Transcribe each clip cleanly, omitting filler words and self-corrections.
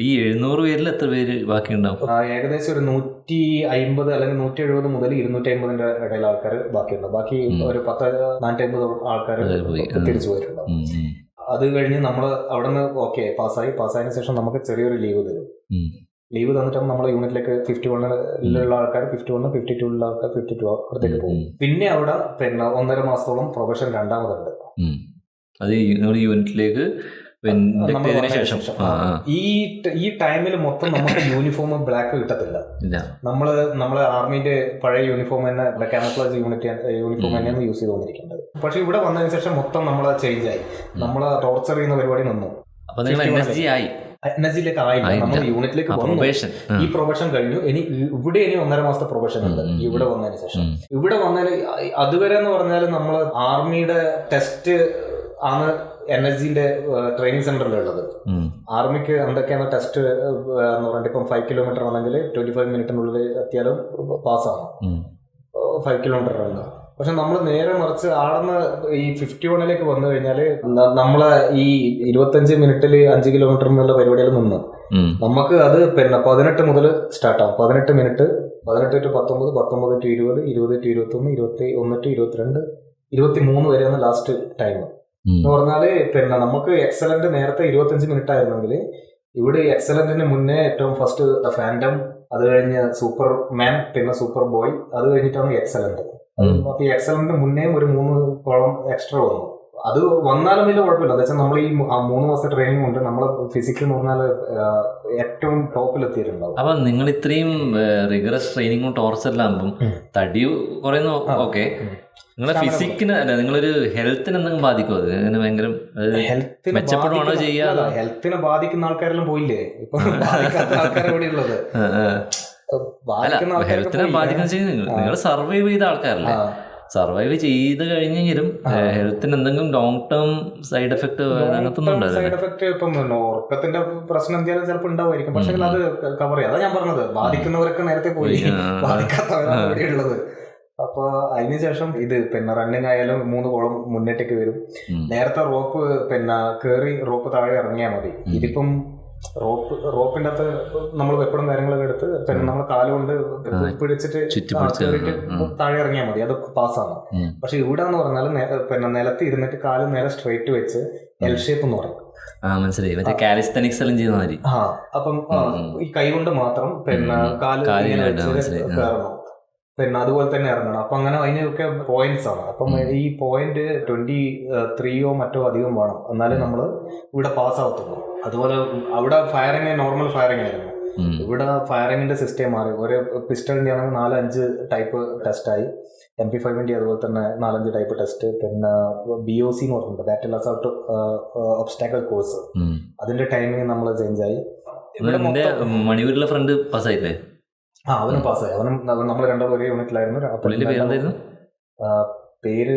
ഈ 700 പേരിൽ എത്ര പേര് ബാക്കിയുണ്ടാവും? ഏകദേശം ഒരു 150 അല്ലെങ്കിൽ 170 മുതൽ 250 ഇടയിൽ ആൾക്കാർ ബാക്കിയുണ്ടാവും. ബാക്കി ഒരു 450 ആൾക്കാർ തിരിച്ചു പോയിട്ടുണ്ടാവും. അത് കഴിഞ്ഞ് നമ്മൾ അവിടെ നിന്ന് ഓക്കെ പാസ്സായതിനു ശേഷം നമുക്ക് ചെറിയൊരു ലീവ് തരും. ലീവ് തന്നിട്ട് നമ്മുടെ യൂണിറ്റിലേക്ക് 51 ആൾക്കാർ 51, 52 ആൾക്കാർ 52 അവിടത്തേക്ക് പോകും. പിന്നെ അവിടെ 1.5 മാസത്തോളം പ്രൊബേഷൻ രണ്ടാമതുണ്ട്. അത് യൂണിറ്റിലേക്ക് ശേഷം ഈ ടൈമിൽ മൊത്തം നമുക്ക് യൂണിഫോം ബ്ലാക്ക് കിട്ടത്തില്ല. നമ്മളെ ആർമിന്റെ പഴയ യൂണിഫോം തന്നെ കാമഫ്ലാജ് യൂണിഫോം തന്നെയാണ് യൂസ് ചെയ്തുകൊണ്ടിരിക്കുന്നത്. പക്ഷെ ഇവിടെ വന്നതിന് ശേഷം മൊത്തം നമ്മളെ ചേഞ്ച് ആയി. നമ്മളെ ടോർച്ചർ ചെയ്യുന്ന പരിപാടി നിന്നു. എനർജിയിലേക്ക് ആയില്ല. നമ്മൾ യൂണിറ്റിലേക്ക് വന്നു. ഈ പ്രൊബേഷൻ കഴിഞ്ഞു. ഇനി 1.5 മാസത്തെ പ്രൊബേഷൻ ഉണ്ട് ഇവിടെ വന്നതിന് ശേഷം. ഇവിടെ വന്നതിന് അതുവരെ എന്ന് പറഞ്ഞാൽ നമ്മൾ ആർമിയുടെ ടെസ്റ്റ് ആണ് എനർജിന്റെ ട്രെയിനിങ് സെന്ററിലുള്ളത്. ആർമിക്ക് എന്തൊക്കെയാണ് ടെസ്റ്റ് എന്ന് പറഞ്ഞിട്ട് ഇപ്പം 5 കിലോമീറ്റർ ആണെങ്കിൽ 25 മിനിറ്റിനുള്ളിൽ എത്തിയാലും പാസ്സാണ്. 5 കിലോമീറ്റർ ഉണ്ട്. പക്ഷെ നമ്മൾ നേരെ മറിച്ച് ആടുന്ന് ഈ 51 വന്നു കഴിഞ്ഞാൽ നമ്മളെ ഈ 25 മിനിറ്റിൽ 5 കിലോമീറ്റർ എന്നുള്ള പരിപാടിയിൽ നിന്ന് നമുക്ക് അത് 18 മുതൽ സ്റ്റാർട്ടാവും. 18 minute, 18 to 19, 19 to 20, 20 to 21, 21 to 22, 23 വരെയാണ് ലാസ്റ്റ് ടൈം എന്ന് പറഞ്ഞാല്. നമുക്ക് എക്സലന്റ് നേരത്തെ 25 മിനിറ്റ് ആയിരുന്നെങ്കിൽ ഇവിടെ എക്സലന്റിന് മുന്നേ ഏറ്റവും ഫസ്റ്റ് ഫാൻഡം, അത് കഴിഞ്ഞ് സൂപ്പർ മാൻ, പിന്നെ സൂപ്പർ ബോയ്, അത് കഴിഞ്ഞിട്ടാണ് എക്സലന്റ്. അപ്പൊ ഈ എക്സലന്റിന് മുന്നേ ഒരു 3 കോളം എക്സ്ട്രാ വന്നു. അത് വന്നാലും വലിയ കുഴപ്പമില്ല. അതെച്ചാൽ നമ്മൾ ഈ 3 മാസത്തെ ട്രെയിനിങ് കൊണ്ട് നമ്മളെ ഫിസിക്സ് എന്ന് പറഞ്ഞാൽ ഏറ്റവും ടോപ്പിലെത്തിയിട്ടുണ്ടാവും. അപ്പൊ നിങ്ങൾ ഇത്രയും റിഗറസ് ട്രെയിനിങ്ങും ടോർച്ചറിലാകുമ്പം തടി കുറയുന്നു. ഓക്കെ, നിങ്ങളെ ഫിസിക്കിന് അല്ല, നിങ്ങളൊരു ഹെൽത്തിന് എന്തെങ്കിലും ബാധിക്കും? അത് അങ്ങനെ ഭയങ്കര മെച്ചപ്പെടുവാണോ ചെയ്യാതെ? ഹെൽത്തിനെ ബാധിക്കുന്ന ആൾക്കാരെല്ലാം പോയില്ലേ? ഇപ്പൊ ആൾക്കാരെവിടെ ഉള്ളത്? ഹെൽത്തിനെ ബാധിക്കുന്ന നിങ്ങൾ സർവൈവ് ചെയ്ത ആൾക്കാരല്ലേ? സർവൈവ് ചെയ്ത് കഴിഞ്ഞെങ്കിലും ഹെൽത്തിന് എന്തെങ്കിലും ലോങ് ടേം സൈഡ് എഫക്ട് അങ്ങനത്തെ സൈഡ് എഫക്ട് ഇപ്പം ഉറക്കത്തിന്റെ പ്രശ്നം എന്തെങ്കിലും ചിലപ്പോൾ ഉണ്ടാവുമായിരിക്കും. പക്ഷെ അത് കവർ ചെയ്യാം. അതാ ഞാൻ പറഞ്ഞത്, ബാധിക്കുന്നവരൊക്കെ നേരത്തെ പോയി, ബാധിക്കാത്തവരാണ് ഇവിടെ ഉള്ളത്. അപ്പൊ അതിനുശേഷം ഇത് റണ്ണിങ് ആയാലും 3 കോളം മുന്നേറ്റേക്ക് വരും. നേരത്തെ റോപ്പ് കേറി റോപ്പ് താഴെ ഇറങ്ങിയാൽ മതി. ഇതിപ്പം റോപ്പിന്റെ അകത്ത് നമ്മൾ വെപ്പടും കാര്യങ്ങളൊക്കെ എടുത്ത് നമ്മൾ കാലുകൊണ്ട് പിടിച്ചിട്ട് താഴെ ഇറങ്ങിയാൽ മതി, അത് പാസ്സാണ്. പക്ഷെ ഇവിടെ എന്ന് പറഞ്ഞാൽ നിലത്ത് ഇരുന്നിട്ട് കാല് നേരെ സ്ട്രെയിറ്റ് വെച്ച് എൽ ഷേപ്പ് എന്ന് പറയും. അപ്പം ഈ കൈ കൊണ്ട് മാത്രം കാല് കയറണം, അതുപോലെ തന്നെ ഇറങ്ങണം. അപ്പൊ അങ്ങനെ അതിനൊക്കെ പോയിന്റ്സ് ആണ്. അപ്പം ഈ പോയിന്റ് 23 മറ്റോ അധികം വേണം, എന്നാലേ നമ്മള് ഇവിടെ പാസ് ആവത്തുള്ളൂ. അതുപോലെ അവിടെ ഫയറിങ് നോർമൽ ഫയറിങ് ആയിരുന്നു. ഇവിടെ ഫയറിങ്ങിന്റെ സിസ്റ്റം മാറി. ഒരു പിസ്റ്റളിന്റെ ആണെങ്കിൽ 4-5 ടൈപ്പ് ടെസ്റ്റായി. MP5 അതുപോലെ തന്നെ 4-5 ടൈപ്പ് ടെസ്റ്റ്. പിന്നെ BOC എന്ന് പറഞ്ഞിട്ടുണ്ട്, ബാറ്റിൽ അസോൾട്ട് ഒബ്സ്റ്റാക്കിൾ കോഴ്സ്. അതിന്റെ ടൈമിങ് നമ്മൾ ചേഞ്ച് ആയി. മണിയൂരിലെ ഫ്രണ്ട് പാസ്സായില്ലേ? അവനും പാസ്സായി. അവനും നമ്മൾ രണ്ടും ഒരേ യൂണിറ്റിലായിരുന്നു. പേര്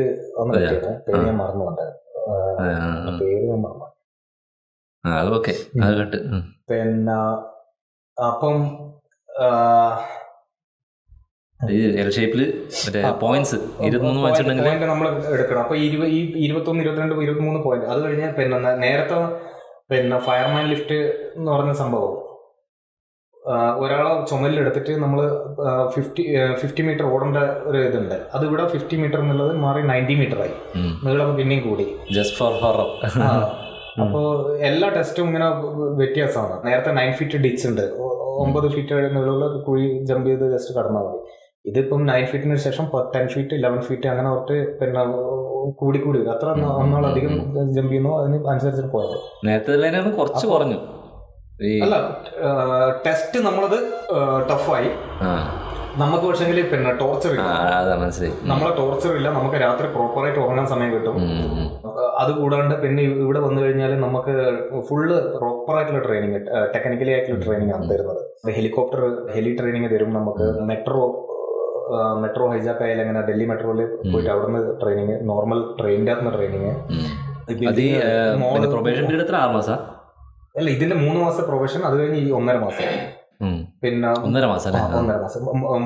ഞാൻ മറന്നുകൊണ്ട് പേര് ഞാൻ മറന്നു. പിന്നെ അപ്പം പോയിന്റ് നമ്മൾ എടുക്കണം. അപ്പൊ 21, 22, 23 പോയിന്റ്. അത് കഴിഞ്ഞ് നേരത്തെ ഫയർമാൻ ലിഫ്റ്റ് എന്ന് പറഞ്ഞ സംഭവം ഒരാളെ ചുമലിലെടുത്തിട്ട് നമ്മൾ 50 മീറ്റർ ഓടേണ്ട ഒരു ഇതുണ്ട്. അത് ഇവിടെ 50 മീറ്റർ എന്നുള്ളത് മാറി 90 മീറ്റർ ആയി. നീളം പിന്നെയും കൂടി. അപ്പോ എല്ലാ ടെസ്റ്റും ഇങ്ങനെ വ്യത്യാസമാണ്. നേരത്തെ 9 ഫീറ്റ് ഡിച്ച് ഉണ്ട്, 9 ഫീറ്റ് നീളമുള്ള കുഴി ജമ്പ് ചെയ്ത് ജസ്റ്റ് കടന്നാൽ മതി. ഇതിപ്പം 9 ഫീറ്റിന് ശേഷം 10 ഫീറ്റ് 11 ഫീറ്റ് അങ്ങനെ പറഞ്ഞിട്ട് കൂടി വരും. അത്ര ഒന്നാളധികം ജമ്പ് ചെയ്യുന്നു, അതിന് അനുസരിച്ച് പോയത്. നേരത്തെ കുറച്ച് കുറഞ്ഞു. അല്ല, ടെസ്റ്റ് നമ്മളത് ടഫായി. നമുക്ക് പക്ഷെങ്കിൽ ടോർച്ചർ ഇല്ല. നമ്മളെ ടോർച്ചർ ഇല്ല. നമുക്ക് രാത്രി പ്രോപ്പറായിട്ട് ഉറങ്ങാൻ സമയം കിട്ടും. അത് കൂടാണ്ട് പിന്നെ ഇവിടെ വന്നു കഴിഞ്ഞാൽ നമുക്ക് ഫുള്ള് പ്രോപ്പറായിട്ടുള്ള ട്രെയിനിങ്, ടെക്നിക്കലി ആയിട്ടുള്ള ട്രെയിനിങ് ആണ് തരുന്നത്. ഹെലി ട്രെയിനിങ് തരും നമുക്ക്. മെട്രോ ഹൈജാക്ക് ആയാലും എങ്ങനെ ഡൽഹി മെട്രോയിൽ പോയിട്ട് അവിടെ നിന്ന് ട്രെയിനിങ്, നോർമൽ ട്രെയിനിന്റെ അകത്തുനിന്ന് ട്രെയിനിങ്. പ്രൊബേഷൻ പീരീഡ് എത്ര? 6 മാസം? അല്ല, ഇതിന്റെ 3 മാസം പ്രൊബേഷൻ, അത് കഴിഞ്ഞ് ഈ 1.5 മാസം. പിന്നെ 1.5 മാസം 1.5 മാസം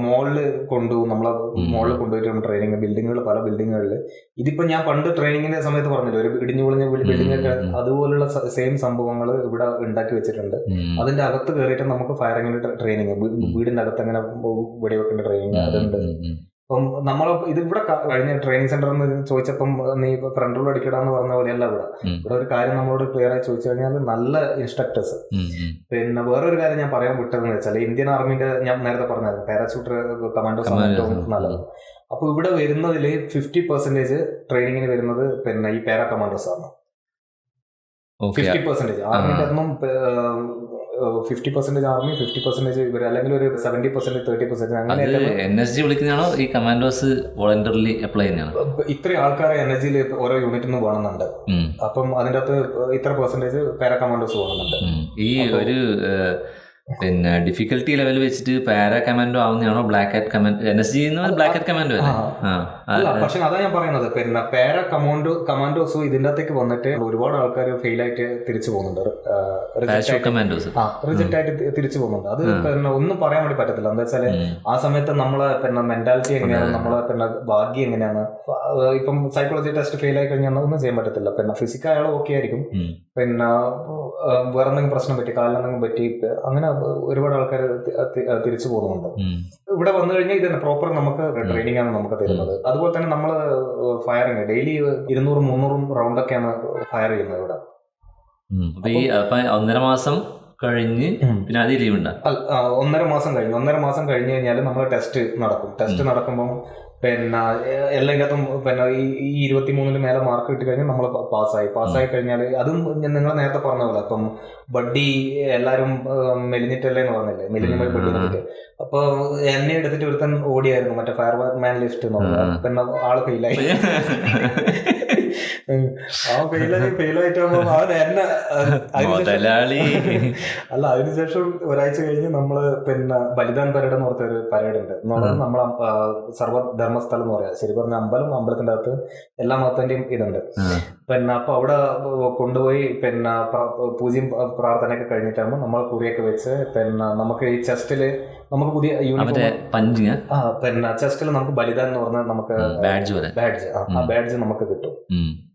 മോളില് കൊണ്ടുപോകും. നമ്മളെ മോളിൽ കൊണ്ടുപോയിട്ട് ട്രെയിനിങ് ബിൽഡിങ്ങുകൾ, പല ബിൽഡിങ്ങുകളിൽ. ഇതിപ്പോ ഞാൻ പണ്ട് ട്രെയിനിങ്ങിന്റെ സമയത്ത് പറഞ്ഞില്ല, ഒരു ഇടിഞ്ഞു പൊളിഞ്ഞ ബിൽഡിംഗ് ഒക്കെ അതുപോലുള്ള സെയിം സംഭവങ്ങൾ ഇവിടെ ഉണ്ടാക്കി വെച്ചിട്ടുണ്ട്. അതിന്റെ അകത്ത് കയറിയിട്ട് നമുക്ക് ഫയറിങ്ങിന്റെ ട്രെയിനിങ്, വീടിന്റെ അകത്ത് എങ്ങനെ വെടിവെക്കേണ്ട ട്രെയിനിങ് അതുണ്ട്. അപ്പം നമ്മൾ ഇത് ഇവിടെ കഴിഞ്ഞ ട്രെയിനിങ് സെന്ററിൽ നിന്ന് ചോദിച്ചപ്പം നീ ഫ്രണ്ട് റോൾ അടിക്കടാന്ന് പറഞ്ഞ പോലെയല്ല ഇവിടെ. ഇവിടെ ഒരു കാര്യം നമ്മളോട് ക്ലിയർ ആയി ചോദിച്ചു കഴിഞ്ഞാൽ നല്ല ഇൻസ്ട്രക്ടേഴ്സ്. പിന്നെ വേറൊരു കാര്യം ഞാൻ പറയാൻ വിട്ടതെന്ന് വെച്ചാൽ, ഇന്ത്യൻ ആർമിന്റെ ഞാൻ നേരത്തെ പറഞ്ഞായിരുന്നു പാരാഷൂട്ടർ കമാൻഡോസ് ആണ് ഏറ്റവും നല്ലത്. അപ്പൊ ഇവിടെ വരുന്നതിൽ 50% ട്രെയിനിങ്ങിന് വരുന്നത് പിന്നെ ഈ പാരാ കമാൻഡോസ് ആണ്. 50% ആർമിന്റെ ഒന്നും 50% ആർമി, 50% ഇവർ, അല്ലെങ്കിൽ ഒരു 70% 30% അങ്ങനെ. NSG വിളിക്കുന്നതാണോ ഈ കമാൻഡോസ് വോളണ്ടറിലി അപ്ലൈ ചെയ്യുന്നതാണോ? ഇത്രയും ആൾക്കാരെ NSGയിൽ ഓരോ യൂണിറ്റിൽ നിന്ന് വേണമെന്നുണ്ട്. അപ്പം അതിൻ്റെ അകത്ത് ഇത്ര പെർസെന്റേജ് പാരാ കമാൻഡോസ് വേണമെന്നുണ്ട്. ഈ ഒരു പിന്നെ ഡിഫിക്കൽട്ടി ലെവൽ വെച്ചിട്ട് പാരാ കമാൻഡോ ആവുന്നതാണോ black hat commando? NSG black hat commando അല്ല, പക്ഷെ അതാ ഞാൻ പറയുന്നത്. പിന്നെ പാരാ കമാൻഡോസും ഇതിന്റെ അകത്തേക്ക് വന്നിട്ട് ഒരുപാട് ആൾക്കാർ ഫെയിൽ ആയിട്ട് തിരിച്ചു പോകുന്നുണ്ട്, റിജക്ട് ആയിട്ട് തിരിച്ചു പോകുന്നുണ്ട്. അത് പിന്നെ ഒന്നും പറയാൻ വേണ്ടി പറ്റത്തില്ല. എന്താ വെച്ചാല് ആ സമയത്ത് നമ്മളെ പിന്നെ മെന്റാലിറ്റി എങ്ങനെയാണ്, നമ്മളെ പിന്നെ ഭാഗ്യം എങ്ങനെയാണ്. ഇപ്പം സൈക്കോളജി ടെസ്റ്റ് ഫെയിൽ ആയി കഴിഞ്ഞാൽ ഒന്നും ചെയ്യാൻ പറ്റത്തില്ല. പിന്നെ ഫിസിക്കൽ അയാൾ ഓക്കെ ആയിരിക്കും, പിന്നെ വേറെ എന്തെങ്കിലും പ്രശ്നം പറ്റി, കാലിനെന്തെങ്കിലും പറ്റി, അങ്ങനെ ഒരുപാട് ആൾക്കാർ തിരിച്ചു പോകുന്നുണ്ട്. ഇവിടെ വന്നു കഴിഞ്ഞാൽ ഇത് പ്രോപ്പർ നമുക്ക് ട്രെയിനിങ് ആണ് നമുക്ക് തരുന്നത്. അതുപോലെ തന്നെ നമ്മൾ ഫയറിങ് ഡെയിലി 200-300 റൗണ്ടൊക്കെയാണ് ഫയർ ചെയ്യുന്നത് ഇവിടെ. ഈ 1.5 മാസം കഴിഞ്ഞ് പിന്നെ അത് ലീവ് ഉണ്ട്. 1.5 മാസം കഴിഞ്ഞ് കഴിഞ്ഞാൽ നമ്മൾ ടെസ്റ്റ് നടക്കും. ടെസ്റ്റ് നടക്കുമ്പോൾ പിന്നെ എല്ലാത്തിനകത്തും പിന്നെ ഈ 23 മേലെ മാർക്ക് കിട്ടി കഴിഞ്ഞാൽ നമ്മൾ പാസ്സായി കഴിഞ്ഞാൽ, അതും നിങ്ങൾ നേരത്തെ പറഞ്ഞ പോലെ ഇപ്പം ബഡ്ഡി എല്ലാവരും മെലിഞ്ഞിട്ടല്ലേ എന്ന് പറഞ്ഞില്ലേ, മെലിഞ്ഞ ബഡ്ഡി. അപ്പൊ എന്നെ എടുത്തിട്ട് ഒരുത്തൻ ഓടിയായിരുന്നു, മറ്റേ ഫയർമാൻ ലിസ്റ്റ് എന്ന് പറഞ്ഞാൽ. പിന്നെ ആള് ഫെയിലായി. ഫെയിലായിട്ടാകുമ്പോ അവൻ എന്നെ അല്ല, അതിനുശേഷം ഒരാഴ്ച കഴിഞ്ഞ് നമ്മള് പിന്നെ ബലിദാൻ പരേഡ് എന്ന് പറഞ്ഞ ഒരു പരേഡ് ഉണ്ട്. നമ്മളെ സർവ്വധർമ്മസ്ഥലം എന്ന് പറയാം. ശരി പറഞ്ഞ അമ്പലത്തിന്റെ അകത്ത് എല്ലാ മതത്തിന്റെയും ഇതുണ്ട്. പിന്നെ അപ്പൊ അവിടെ കൊണ്ടുപോയി പിന്നെ പൂജയും പ്രാർത്ഥനയൊക്കെ കഴിഞ്ഞിട്ടാകുമ്പോൾ നമ്മൾ കുറിയൊക്കെ വെച്ച് പിന്നെ നമുക്ക് ഈ ചെസ്റ്റില് നമുക്ക് പുതിയ പിന്നെ ചെസ്റ്റിൽ നമുക്ക് ബലിദാൻ എന്ന് പറഞ്ഞാൽ നമുക്ക് ബാഡ്ജ് ആ ബാഡ്ജ് നമുക്ക് കിട്ടും.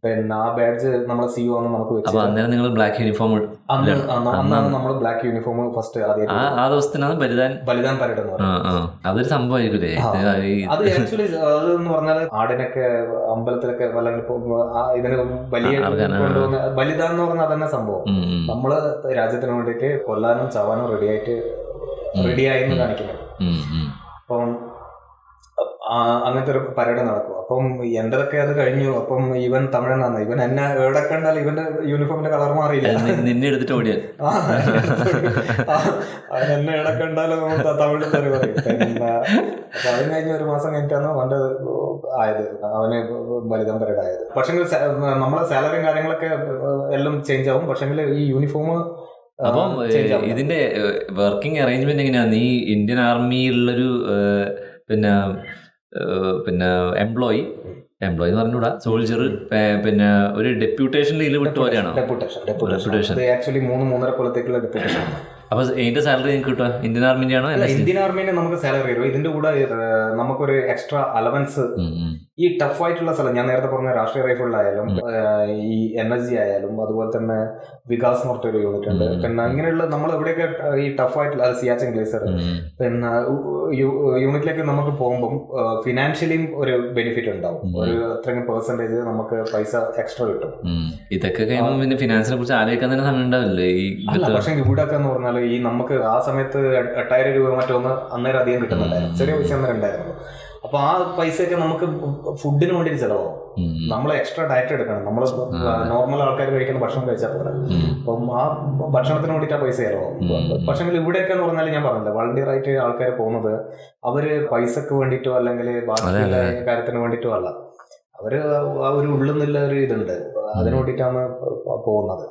പിന്നെ ആ ബാഡ്ജ് നമ്മളെ CO ആണ് നമുക്ക് വെച്ച്. നിങ്ങൾ ബ്ലാക്ക് യൂണിഫോം അന്നാണ് നമ്മൾ ബ്ലാക്ക് യൂണിഫോം ഫസ്റ്റ് ആദ്യത്തിനാണ് ബലിദാൻ പരേഡ് എന്ന് പറയുന്നത്. അതൊരു സംഭവമായിരിക്കും. അത് ആക്ച്വലി അതെന്ന് പറഞ്ഞാൽ ആടിനൊക്കെ അമ്പലത്തിലൊക്കെ അല്ലെങ്കിൽ ഇതിന് വലിയ കൊണ്ടുവന്ന ബലിദാൻ എന്ന് പറഞ്ഞാൽ അതന്നെ സംഭവം. നമ്മള് രാജ്യത്തിന് വേണ്ടിയിട്ട് കൊല്ലാനും ചാവാനും റെഡിയായെന്ന് കാണിക്കുന്നത്. അപ്പം അങ്ങനത്തെ ഒരു പരേഡ് നടക്കും. അപ്പം എന്റെതൊക്കെ അത് കഴിഞ്ഞു. അപ്പം ഇവൻ തമിഴനാണ്. ഇവൻ എന്നെ എവിടെ കണ്ടാൽ ഇവന്റെ യൂണിഫോമിന്റെ കളർ മാറിയില്ല, നിന്നെ എടുത്തിട്ട് ഓടിയാൽ എന്നെ എവിടെ കണ്ടാലും തമിഴിൽ തെറി പറയും. പിന്നെ അപ്പൊ അതിന് കഴിഞ്ഞ 1 മാസം കഴിഞ്ഞിട്ടാണ് അവന്റെ ആയത്, അവന് ബലിദാൻ പരേഡ് ആയത്. പക്ഷെ നമ്മളെ സാലറിയും കാര്യങ്ങളൊക്കെ എല്ലാം ചേഞ്ച് ആവും. പക്ഷെങ്കിൽ ഈ യൂണിഫോം. അപ്പം ഇതിന്റെ വർക്കിംഗ് അറേഞ്ച്മെന്റ് എങ്ങനെയാണ്? നീ ഇന്ത്യൻ ആർമിയിലുള്ളൊരു പിന്നെ എംപ്ലോയി എന്ന് പറഞ്ഞൂടാ, സോൾജർ, പിന്നെ ഒരു ഡെപ്യൂട്ടേഷൻ ഇതിൽ വിട്ടു പോലെയാണോ? ഡെപ്യൂട്ടേഷൻ ആക്ച്വലി 3-3.5 കൊല്ലത്തേക്കുള്ള ഡെപ്യൂട്ടേഷൻ. അപ്പൊ ഇതിന്റെ സാലറി നിങ്ങൾക്ക് കിട്ടുക ഇന്ത്യൻ ആർമിന്റെ ആണോ? ഇന്ത്യൻ ആർമിന്റെ നമുക്ക് സാലറി വരും. ഇതിന്റെ കൂടെ നമുക്കൊരു എക്സ്ട്രാ അലവൻസ് ഈ ടഫ് ആയിട്ടുള്ള സ്ഥലം, ഞാൻ നേരത്തെ പറഞ്ഞ രാഷ്ട്രീയ റൈഫിളിലായാലും ഈ NSG ആയാലും അതുപോലെ തന്നെ വികാസ് എന്ന് പറഞ്ഞൊരു യൂണിറ്റ് ഉണ്ട്. പിന്നെ ഇങ്ങനെയുള്ള നമ്മൾ എവിടെയൊക്കെ ഈ ടഫ് ആയിട്ടുള്ള സിയാച്ചിൻ ഗ്ലേസർ പിന്നെ യൂണിറ്റിലേക്ക് നമുക്ക് പോകുമ്പം ഫിനാൻഷ്യലിയും ഒരു ബെനിഫിറ്റ് ഉണ്ടാവും. ഒരു അത്രയും പെർസെന്റേജ് നമുക്ക് പൈസ എക്സ്ട്രാ കിട്ടും. ഇതൊക്കെ കഴിയുമ്പോൾ പിന്നെ ഫിനാൻസിനെ കുറിച്ച് ആലോചിക്കാൻ തന്നെ സമയം ഉണ്ടാവില്ലേ? പക്ഷെ ഇവിടെയൊക്കെ എന്ന് പറഞ്ഞാൽ ഈ നമുക്ക് ആ സമയത്ത് 8,000 രൂപ മറ്റൊന്ന് അന്നേരം അധികം കിട്ടുന്നുണ്ടായിരുന്നു, ചെറിയ പൈസ അന്നേരം ഉണ്ടായിരുന്നു. അപ്പൊ ആ പൈസയൊക്കെ നമുക്ക് ഫുഡിന് വേണ്ടി ചെലവാകും. നമ്മൾ എക്സ്ട്രാ ഡയറ്റ് എടുക്കണം. നമ്മൾ നോർമൽ ആൾക്കാർ കഴിക്കുന്ന ഭക്ഷണം കഴിച്ചാൽ പോലെ. അപ്പം ആ ഭക്ഷണത്തിന് വേണ്ടിയിട്ട് ആ പൈസ ചെലവാകും. പക്ഷെ ഇവിടെയൊക്കെ എന്ന് പറഞ്ഞാൽ ഞാൻ പറഞ്ഞില്ല, വളണ്ടിയർ ആയിട്ട് ആൾക്കാർ പോകുന്നത് അവര് പൈസക്ക് വേണ്ടിയിട്ടോ അല്ലെങ്കിൽ ബാക്കിയുള്ള കാര്യത്തിന് വേണ്ടിയിട്ടോ അല്ല. അവര് ആ ഒരു ഉള്ളിൽ നിന്നുള്ള ഒരു ഇതുണ്ട്, അതിന് വേണ്ടിയിട്ടാണ് പോകുന്നത്.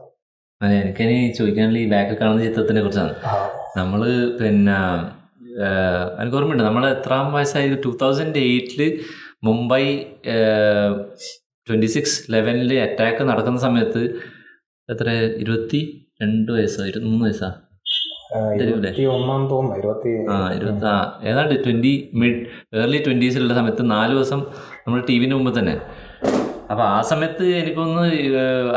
എനിക്കിനി ചോദിക്കാനുള്ള ഈ ബാക്കിൽ കാണുന്ന ചിത്രത്തിനെ കുറിച്ചാണ്. നമ്മള് പിന്നെ എനിക്ക് ഓർമ്മയുണ്ട്, നമ്മൾ എത്രാം വയസ്സായി 2008 മുംബൈ 26/11 അറ്റാക്ക് നടക്കുന്ന സമയത്ത് എത്ര 22 വയസ്സോ 23 വയസ്സാ 21 തോന്നുന്നു, ഏതാണ്ട് ഏർലി 20s സമയത്ത് 4 ദിവസം നമ്മൾ ടി വിൻ്റെ മുമ്പ് തന്നെ. അപ്പോൾ ആ സമയത്ത് എനിക്കൊന്ന്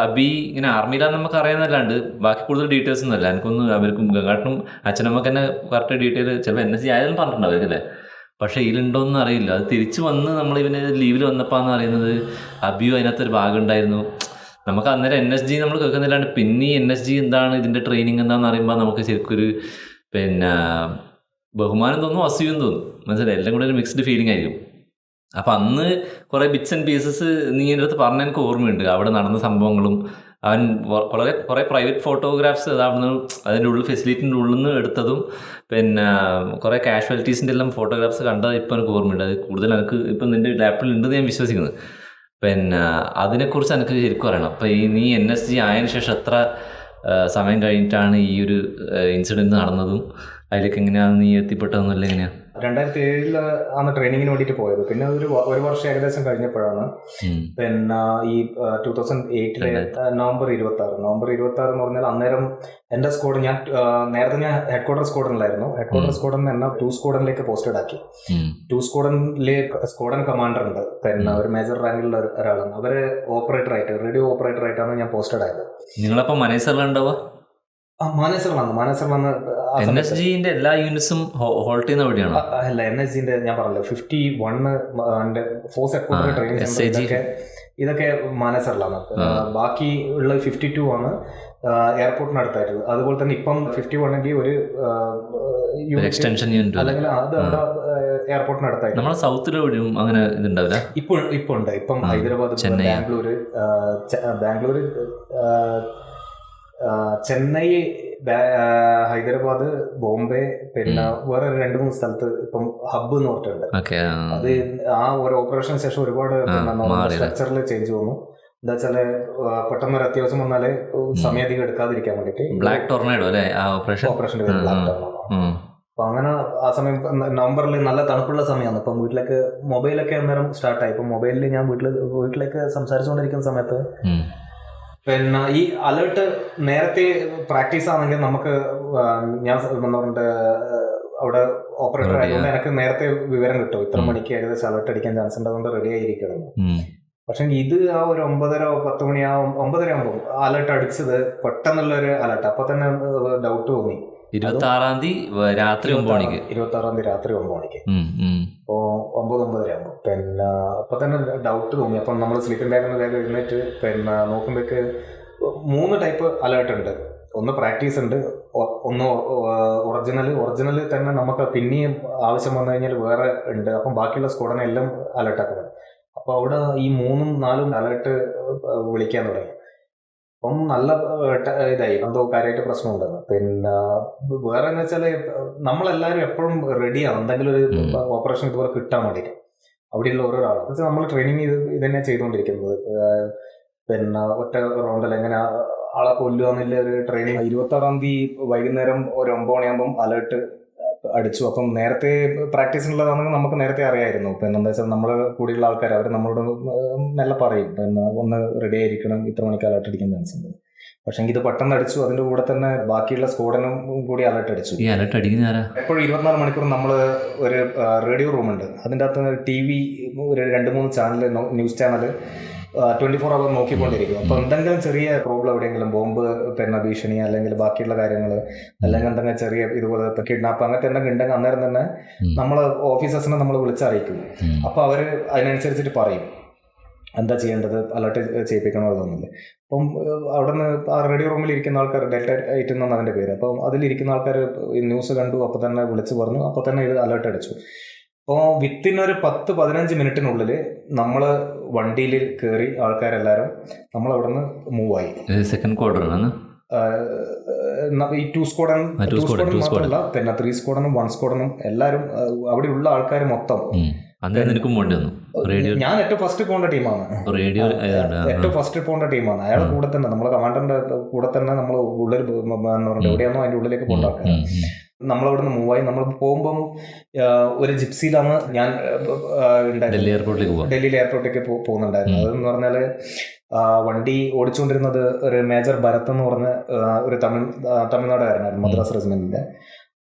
അബി ഇങ്ങനെ ആർമിയിലാന്ന് നമുക്ക് അറിയാമെന്നല്ലാണ്ട് ബാക്കി കൂടുതൽ ഡീറ്റെയിൽസ് ഒന്നുമല്ല. എനിക്കൊന്ന് അവർക്കും ഗംഗാട്ടനും അച്ഛനമ്മക്ക് തന്നെ കറക്റ്റ് ഡീറ്റെയിൽ ചിലപ്പോൾ NSG ആയാലും പറഞ്ഞിട്ടുണ്ടാവും, പക്ഷേ ഇതിലുണ്ടോയെന്ന് അറിയില്ല. അത് തിരിച്ച് വന്ന് നമ്മളിവന് ലീവിൽ വന്നപ്പോഴാണ് അറിയുന്നത് അബിയും അതിനകത്തൊരു ഭാഗം ഉണ്ടായിരുന്നു. നമുക്ക് അന്നേരം NSG നമ്മൾ കേൾക്കുന്നില്ലാണ്ട് പിന്നെ NSG എന്താണ്, ഇതിൻ്റെ ട്രെയിനിങ് എന്താണെന്ന് അറിയുമ്പോൾ നമുക്ക് ശരിക്കൊരു പിന്നെ ബഹുമാനം തോന്നും, അസൂയം തോന്നും, മനസ്സിലായി, എല്ലാം കൂടെ ഒരു മിക്സ്ഡ് ഫീലിംഗ് ആയിരിക്കും. അപ്പം അന്ന് കുറേ ബിറ്റ്സ് ആൻഡ് പീസസ് നീ എൻ്റെ അടുത്ത് പറഞ്ഞ എനിക്ക് ഓർമ്മയുണ്ട്. അവിടെ നടന്ന സംഭവങ്ങളും അവൻ കുറേ പ്രൈവറ്റ് ഫോട്ടോഗ്രാഫ്സ് അതാവുന്ന അതിൻ്റെ ഉള്ളിൽ ഫെസിലിറ്റിൻ്റെ ഉള്ളിൽ നിന്ന് എടുത്തതും പിന്നെ കുറേ കാഷ്വാലിറ്റീസിൻ്റെ എല്ലാം ഫോട്ടോഗ്രാഫ്സ് കണ്ടത് ഇപ്പോൾ എനിക്ക് ഓർമ്മയുണ്ട്. അത് കൂടുതൽ എനിക്ക് ഇപ്പം നിൻ്റെ ലാപ്പിൽ ഉണ്ടെന്ന് ഞാൻ വിശ്വസിക്കുന്നത്. പിന്നെ അതിനെക്കുറിച്ച് എനിക്ക് ശരിക്കും അറിയണം. അപ്പോൾ നീ NSG ആയതിനു ശേഷം എത്ര സമയം കഴിഞ്ഞിട്ടാണ് ഈ ഒരു ഇൻസിഡൻറ്റ് നടന്നതും അതിലേക്ക് എങ്ങനെയാണ് നീ എത്തിപ്പെട്ടതെന്നല്ല എങ്ങനെയാണ്? 2007 ആണ് ട്രെയിനിങ്ങിന് വേണ്ടിയിട്ട് പോയത്. പിന്നെ ഒരു വർഷം ഏകദേശം കഴിഞ്ഞപ്പോഴാണ് പിന്നെ ഈ 2008 നവംബർ 26 എന്ന് പറഞ്ഞാൽ അന്നേരം എൻ്റെ സ്ക്വാഡ് നേരത്തെ ഞാൻ ഹെഡ് ക്വാർട്ടർ സ്ക്വാഡനിലായിരുന്നു. ഹെഡ് ക്വാർട്ടർ സ്ക്വാഡനിൽ നിന്ന് 2 സ്ക്വാഡനിലേക്ക് പോസ്റ്റഡ് ആക്കി. 2 സ്ക്വാഡനിലെ സ്ക്വാഡൻ കമാൻഡർ ഉണ്ട്, പിന്നെ ഒരു മേജർ റാങ്കിലുള്ള ഒരാളാണ്. അവര് റേഡിയോ ഓപ്പറേറ്റർ ആയിട്ടാണ് ഞാൻ പോസ്റ്റഡ് ആയത്. നിങ്ങളപ്പോൾ മാനേജറിലുണ്ടാവുക? മാനേജറിലാണ്. NSGന്റെ എല്ലാ യൂണിറ്റ്സും ഹോൾട്ട് ചെയ്യുന്ന എവിടെയാണോ? അല്ല, NSGന്റെ ഞാൻ പറഞ്ഞല്ലോ 51 force head quarter training centre ഇതൊക്കെ മാനേജറിലാണ്. ബാക്കി ഉള്ള 52 ആണ് എയർപോർട്ടിനടുത്തായിട്ടുള്ളത്. അതുപോലെ തന്നെ ഇപ്പം 51 ഒരു എക്സ്റ്റൻഷൻ യൂണിറ്റ് അല്ലെങ്കിൽ അത് എയർപോർട്ടിനടുത്തായിട്ട്. നമ്മുടെ സൗത്തിലും അങ്ങനെ ഇതുണ്ടാവില്ല. ഇപ്പൊ ഉണ്ട്. ഇപ്പം ഹൈദരാബാദ്, ബാംഗ്ലൂർ, ചെന്നൈ, ഹൈദരാബാദ്, ബോംബെ, പിന്നെ വേറെ 2-3 സ്ഥലത്ത് ഇപ്പം ഹബ്ബ് എന്ന് പറഞ്ഞിട്ടുണ്ട്. അത് ആ ഒരു ഓപ്പറേഷന് ശേഷം ഒരുപാട് സ്ട്രക്ചറിൽ ചേഞ്ച് വന്നു. എന്താ വെച്ചാല് പെട്ടെന്നൊരു അത്യാവശ്യം വന്നാല് സമയധികം എടുക്കാതിരിക്കാൻ വേണ്ടിട്ട് ബ്ലാക്ക് ടൊർണേഡോ അല്ലേ ഓപ്പറേഷന്റെ പേര് ബ്ലാക്ക് ടൊർണേഡോ. അപ്പൊ അങ്ങനെ ആ സമയം നവംബറിൽ നല്ല തണുപ്പുള്ള സമയമാണ്. ഇപ്പം വീട്ടിലേക്ക് മൊബൈലൊക്കെ അന്നേരം സ്റ്റാർട്ടായി. ഇപ്പം മൊബൈലിൽ ഞാൻ വീട്ടിലേക്ക് സംസാരിച്ചുകൊണ്ടിരിക്കുന്ന സമയത്ത് പിന്നെ ഈ അലേർട്ട് നേരത്തെ പ്രാക്ടീസ് ആണെങ്കിൽ നമുക്ക് ഞാൻ എന്താ പറയുക അവിടെ ഓപ്പറേറ്റർ ആയതുകൊണ്ട് എനിക്ക് നേരത്തെ വിവരം കിട്ടും, ഇത്ര മണിക്ക് ഏകദേശം അലേർട്ട് അടിക്കാൻ ചാൻസ് ഉണ്ട്, അതുകൊണ്ട് റെഡി ആയിരിക്കണം. പക്ഷെ ഇത് ആ ഒരു 9:30-10 മണിയാവും, 9:30 ആകുമ്പോൾ അലേർട്ട് അടിച്ചത് പെട്ടെന്നുള്ളൊരു അലേർട്ട്. അപ്പൊ തന്നെ ഡൗട്ട് തോന്നി. 26-ാം തീയതി രാത്രി 9 മണിക്ക്. 26-ാം തീയതി രാത്രി 9 മണിക്ക്. അപ്പോൾ 9:30 ആകുമ്പോൾ പിന്നെ അപ്പൊ തന്നെ ഡൗട്ട് തോന്നി. അപ്പം നമ്മൾ സ്ലീപ്പിംഗ് ബാഗിൽ നിന്ന് വേഗം എഴുന്നേറ്റ് പിന്നെ നോക്കുമ്പോഴേക്ക് 3 ടൈപ്പ് അലേർട്ട് ഉണ്ട്. ഒന്ന് പ്രാക്ടീസ് ഉണ്ട്, ഒന്ന് ഒറിജിനൽ തന്നെ നമുക്ക് പിന്നെയും ആവശ്യം വന്നു കഴിഞ്ഞാൽ വേറെ ഉണ്ട്. അപ്പം ബാക്കിയുള്ള സ്ക്വാഡിനെ എല്ലാം അലേർട്ടാക്കണം. അപ്പോൾ അവിടെ ഈ 3-4 അലേർട്ട് വിളിക്കാൻ തുടങ്ങി. അപ്പം നല്ല ഇതായി, എന്തോ കാര്യമായിട്ട് പ്രശ്നമുണ്ടെന്ന്. പിന്നെ വേറെ എന്ന് വെച്ചാൽ നമ്മളെല്ലാവരും എപ്പോഴും റെഡിയാണ് എന്തെങ്കിലും ഒരു ഓപ്പറേഷൻ ഇതുപോലെ കിട്ടാൻ വേണ്ടിയിട്ട്. അവിടെയുള്ള ഓരോരാൾ എന്നുവെച്ചാൽ നമ്മൾ ട്രെയിനിങ് ഇത് തന്നെ ചെയ്തുകൊണ്ടിരിക്കുന്നത്. പിന്നെ ഒറ്റ റൗണ്ടിൽ എങ്ങനെ ആളെ കൊല്ലുക എന്നുള്ള ഒരു ട്രെയിനിങ്. 26-ാം തീയതി വൈകുന്നേരം ഒരു 9 മണിയാകുമ്പം അലേർട്ട് അടിച്ചു. അപ്പം നേരത്തെ പ്രാക്ടീസിനുള്ളതാണെങ്കിൽ നമുക്ക് നേരത്തെ അറിയായിരുന്നു. പിന്നെ എന്താ വെച്ചാൽ നമ്മൾ കൂടിയുള്ള ആൾക്കാർ അവർ നമ്മളോട് നല്ല പറയും, പിന്നെ ഒന്ന് റെഡി ആയിരിക്കണം, ഇത്ര മണിക്ക് അലേർട്ട് അടിക്കാൻ ചാൻസ് ഉണ്ട്. പക്ഷെ ഇത് പെട്ടെന്ന് അടിച്ചു. അതിന്റെ കൂടെ തന്നെ ബാക്കിയുള്ള സ്ക്വാഡിനും കൂടി അലേർട്ട് അടിച്ചു. ഈ അലേർട്ട് അടിക്കുന്ന എപ്പോഴും 24 മണിക്കൂർ നമ്മൾ ഒരു റേഡിയോ റൂമുണ്ട്, അതിൻ്റെ അകത്ത് TV ഒരു 2-3 ചാനൽ, ന്യൂസ് ചാനൽ 24 അവർ നോക്കിക്കൊണ്ടിരിക്കും. അപ്പോൾ എന്തെങ്കിലും ചെറിയ പ്രോബ്ലം എവിടെയെങ്കിലും, ബോംബ് പിന്നെ ഭീഷണി അല്ലെങ്കിൽ ബാക്കിയുള്ള കാര്യങ്ങൾ, അല്ലെങ്കിൽ എന്തെങ്കിലും ചെറിയ ഇതുപോലെ കിഡ്നാപ്പ് അങ്ങനത്തെ എന്തെങ്കിലും ഉണ്ടെങ്കിൽ അന്നേരം തന്നെ നമ്മൾ ഓഫീസേഴ്സിനെ നമ്മൾ വിളിച്ചറിയിക്കും. അപ്പോൾ അവർ അതിനനുസരിച്ചിട്ട് പറയും എന്താ ചെയ്യേണ്ടത്, അലർട്ട് ചെയ്യിപ്പിക്കണോ ഇതൊന്നുമില്ല. അപ്പം അവിടെ നിന്ന് ആ റേഡിയോ റൂമിൽ ഇരിക്കുന്ന ആൾക്കാർ, ഡെൽറ്റ 8 എന്നാണ് അതിൻ്റെ പേര്. അപ്പം അതിലിരിക്കുന്ന ആൾക്കാർ ന്യൂസ് കണ്ടു, അപ്പോൾ തന്നെ വിളിച്ച് പറഞ്ഞു, അപ്പോൾ തന്നെ ഇത് അലർട്ട് അടിച്ചു. അപ്പോൾ വിത്തിൻ ഒരു 10-15 മിനിറ്റിനുള്ളിൽ നമ്മൾ വണ്ടിയിൽ കയറി ആൾക്കാരെല്ലാവരും നമ്മൾ അവിടെ നിന്ന് മൂവായി. സെക്കൻഡ് ക്വാർട്ടറാണ് ഈ 2 സ്ക്വാഡൻ മാത്രമല്ല, പിന്നെ 3 സ്ക്വാഡനും 1 സ്ക്വാഡനും എല്ലാവരും അവിടെയുള്ള ആൾക്കാർ മൊത്തം. ഞാൻ ഏറ്റവും ഫസ്റ്റ് പോകേണ്ട ടീമാണ്. അയാളുടെ കൂടെ തന്നെ, നമ്മളെ കമാൻഡറിന്റെ കൂടെ തന്നെ നമ്മൾ ഉള്ളിൽ എവിടെയാണോ അതിന്റെ ഉള്ളിലേക്ക് പോകേണ്ട ആൾക്കാർ. നമ്മളവിടെ നിന്ന് മൂവായി. നമ്മൾ പോകുമ്പം ഒരു ജിപ്സിയിലാണ് ഞാൻ ഡൽഹി എയർപോർട്ടിലേക്ക് പോകുന്നുണ്ടായിരുന്നത്. അതെന്ന് പറഞ്ഞാൽ വണ്ടി ഓടിച്ചുകൊണ്ടിരുന്നത് ഒരു മേജർ ഭരത് എന്ന് പറഞ്ഞ ഒരു തമിഴ്നാടുകാരനായിരുന്നു, മദ്രാസ് റെജിമെന്റിന്റെ.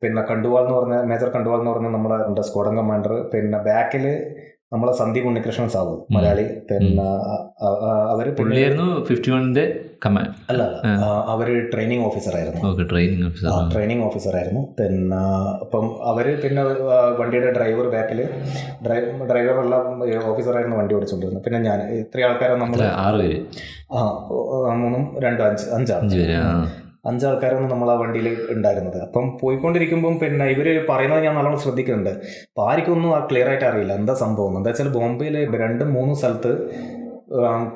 പിന്നെ കണ്ടുവാൾ എന്ന് പറഞ്ഞ മേജർ കണ്ടുവാൾ എന്ന് പറഞ്ഞ നമ്മുടെ സ്ക്വാഡൻ കമാൻഡർ. പിന്നെ ബാക്കിൽ നമ്മളെ സന്ദീപ് ഉണ്ണികൃഷ്ണൻ സാബു, മലയാളി. പിന്നെ അവര് 51-ന്റെ കമാൻഡ് അല്ല, അവര് ട്രെയിനിങ് ഓഫീസർ ആയിരുന്നു. ട്രെയിനിങ് ഓഫീസർ ആയിരുന്നു. പിന്നെ അപ്പം അവര് പിന്നെ വണ്ടിയുടെ ഡ്രൈവർ, ബാക്കിൽ ഡ്രൈവറുള്ള ഓഫീസറായിരുന്നു വണ്ടി ഓടിച്ചുകൊണ്ടിരുന്നത്. പിന്നെ ഞാൻ, ഇത്രയും ആൾക്കാരെ നമ്മൾ 6 പേര്, 3, 2, 5 ആൾക്കാരാണ് നമ്മൾ ആ വണ്ടിയിൽ ഉണ്ടായിരുന്നത്. അപ്പം പോയിക്കൊണ്ടിരിക്കുമ്പം പിന്നെ ഇവര് പറയുന്നത് ഞാൻ നല്ലോണം ശ്രദ്ധിക്കുന്നുണ്ട്. അപ്പോൾ ആർക്കൊന്നും ക്ലിയർ ആയിട്ട് അറിയില്ല എന്താ സംഭവം. എന്താ വെച്ചാൽ ബോംബെയിൽ 2-3 സ്ഥലത്ത്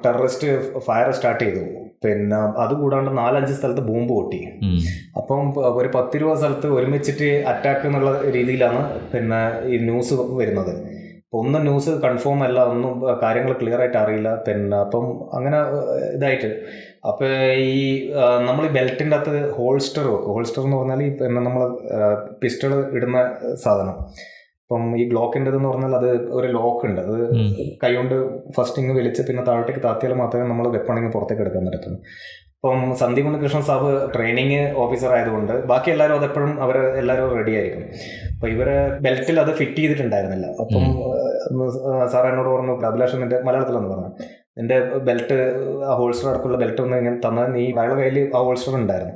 ടെററിസ്റ്റ് ഫയർ സ്റ്റാർട്ട് ചെയ്തു. പിന്നെ അതുകൂടാണ്ട് 4-5 സ്ഥലത്ത് ബോംബ് പൊട്ടി. അപ്പം ഒരു 10-20 സ്ഥലത്ത് ഒരുമിച്ചിട്ട് അറ്റാക്ക് എന്നുള്ള രീതിയിലാണ് പിന്നെ ഈ ന്യൂസ് വരുന്നത്. ഒന്നും ന്യൂസ് കൺഫേം അല്ല, ഒന്നും കാര്യങ്ങൾ ക്ലിയർ ആയിട്ട് അറിയില്ല. പിന്നെ അപ്പം അങ്ങനെ ഇതായിട്ട് അപ്പോൾ ഈ നമ്മൾ ഈ ബെൽറ്റിൻ്റെ അകത്ത് ഹോൾസ്റ്റർ വെക്കും. ഹോൾസ്റ്റർ എന്ന് പറഞ്ഞാൽ ഈ പിന്നെ നമ്മൾ പിസ്റ്റൾ ഇടുന്ന സാധനം. ഇപ്പം ഈ ഗ്ലോക്കിൻ്റെതെന്ന് പറഞ്ഞാൽ അത് ഒരു ലോക്ക് ഉണ്ട്. അത് കൈകൊണ്ട് ഫസ്റ്റ് ഇങ്ങ് വലിച്ച് പിന്നെ താഴോട്ടേക്ക് താത്തിയാൽ മാത്രമേ നമ്മൾ വെപ്പണിങ് പുറത്തേക്ക് എടുക്കാൻ പറ്റത്തുള്ളൂ. ഇപ്പം സന്ദീപ് ഉണ്ണികൃഷ്ണൻ സാബ് ട്രെയിനിങ് ഓഫീസർ ആയതുകൊണ്ട് ബാക്കി എല്ലാവരും അതെപ്പോഴും എല്ലാവരും റെഡി ആയിരിക്കും. അപ്പോൾ ഇവരെ ബെൽറ്റിൽ അത് ഫിറ്റ് ചെയ്തിട്ടുണ്ടായിരുന്നില്ല. അപ്പം സാർ എന്നോട് പറഞ്ഞു, അഭിലാഷൻ നിന്റെ മലയാളത്തിലെന്ന് പറഞ്ഞു, നിന്റെ ബെൽറ്റ് ആ ഹോൾസ്റ്റർ അടക്കമുള്ള ബെൽറ്റ് ഒന്ന് ഇങ്ങനെ തന്നാൽ, നീ അയാളുടെ കയ്യിൽ ആ ഹോൾസ്റ്റർ ഉണ്ടായിരുന്നു,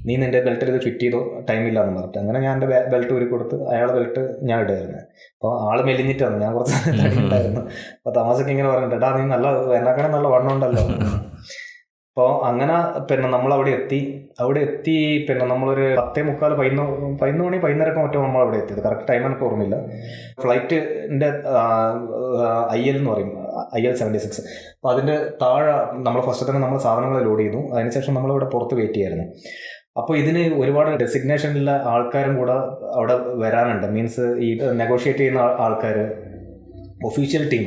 നീ നിന്റെ ബെൽറ്റിൽ ഇത് ഫിറ്റ് ചെയ്തോ, ടൈമില്ല എന്ന് പറഞ്ഞിട്ട്. അങ്ങനെ ഞാൻ എൻ്റെ ബെൽറ്റ് ഊരി കൊടുത്ത് അയാളുടെ ബെൽറ്റ് ഞാൻ ഇടുമായിരുന്നു. അപ്പോൾ ആള് മെലിഞ്ഞിട്ടാണ്, ഞാൻ കുറച്ച് ഉണ്ടായിരുന്നു. അപ്പോൾ തമാശക്ക് ഇങ്ങനെ പറഞ്ഞിട്ട്, നീ നല്ല എന്നെക്കാളും നല്ല വണ്ണം ഉണ്ടല്ലോ. അപ്പോൾ അങ്ങനെ പിന്നെ നമ്മളവിടെ എത്തി. പിന്നെ നമ്മളൊരു 10:45, 11 മണി 11:30 മറ്റോ നമ്മളവിടെ എത്തിയത്. കറക്റ്റ് ടൈം എനിക്ക് ഓർമ്മയില്ല. ഫ്ലൈറ്റിൻ്റെ IL എന്ന് പറയും, IL-76. അപ്പോൾ അതിൻ്റെ താഴെ നമ്മൾ ഫസ്റ്റ് തന്നെ നമ്മൾ സാധനങ്ങൾ ലോഡ് ചെയ്തു. അതിനുശേഷം നമ്മളിവിടെ പുറത്ത് വെയിറ്റ് ചെയ്യായിരുന്നു. അപ്പോൾ ഇതിന് ഒരുപാട് ഡെസിഗ്നേഷനിലുള്ള ആൾക്കാരും കൂടെ അവിടെ വരാനുണ്ട്. മീൻസ് ഈ നെഗോഷിയേറ്റ് ചെയ്യുന്ന ആൾക്കാർ, ഒഫീഷ്യൽ ടീം,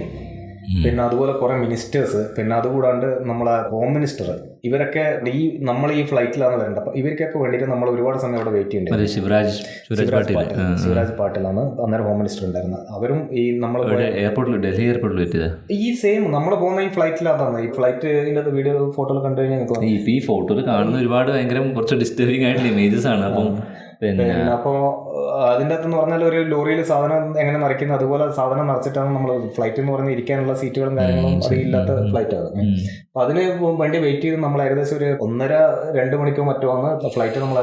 പിന്നെ അതുപോലെ കുറെ മിനിസ്റ്റേഴ്സ്, പിന്നെ അതുകൂടാണ്ട് നമ്മളെ ഹോം മിനിസ്റ്റർ, ഇവരൊക്കെ നമ്മൾ ഈ ഫ്ലൈറ്റിലാണ് വരേണ്ടത്. അപ്പൊ ഇവർക്കൊക്കെ വേണ്ടിയിട്ട് നമ്മൾ ഒരുപാട് സമയം അവിടെ വെയിറ്റ് ചെയ്യേണ്ടി. ശിവരാജ് പാട്ടീലാണ് അന്നേരം ഹോം മിനിസ്റ്റർ ഉണ്ടായിരുന്നത്. അവരും ഈ നമ്മൾ ഡൽഹി എയർപോർട്ടിൽ ഈ സെയിം നമ്മൾ പോകുന്ന ഈ ഫ്ലൈറ്റിലാണ്. ഈ ഫ്ലൈറ്റിന്റെ വീഡിയോ ഫോട്ടോയിൽ കണ്ടു കഴിഞ്ഞാൽ ഈ ഫോട്ടോയിൽ കാണുന്ന ഒരുപാട് ഭയങ്കര കുറച്ച് ഡിസ്റ്റർബിംഗ് ആയിട്ടുള്ള ഇമേജസ് ആണ്. അപ്പം പിന്നെ അപ്പോൾ അതിൻ്റെ അകത്തെന്ന് പറഞ്ഞാൽ ഒരു ലോറിയിൽ സാധനം എങ്ങനെ നിറയ്ക്കുന്നത് അതുപോലെ സാധനം നിറച്ചിട്ടാണ് നമ്മൾ ഫ്ലൈറ്റ് എന്ന് പറഞ്ഞാൽ ഇരിക്കാനുള്ള സീറ്റുകളും കാര്യങ്ങളും അതില്ലാത്ത ഫ്ലൈറ്റാണ്. അപ്പം അതിന് വേണ്ടി വെയിറ്റ് ചെയ്ത് നമ്മൾ ഏകദേശം ഒരു 1.5-2 മണിക്കോ മറ്റോ ആണ് ഫ്ലൈറ്റ് നമ്മൾ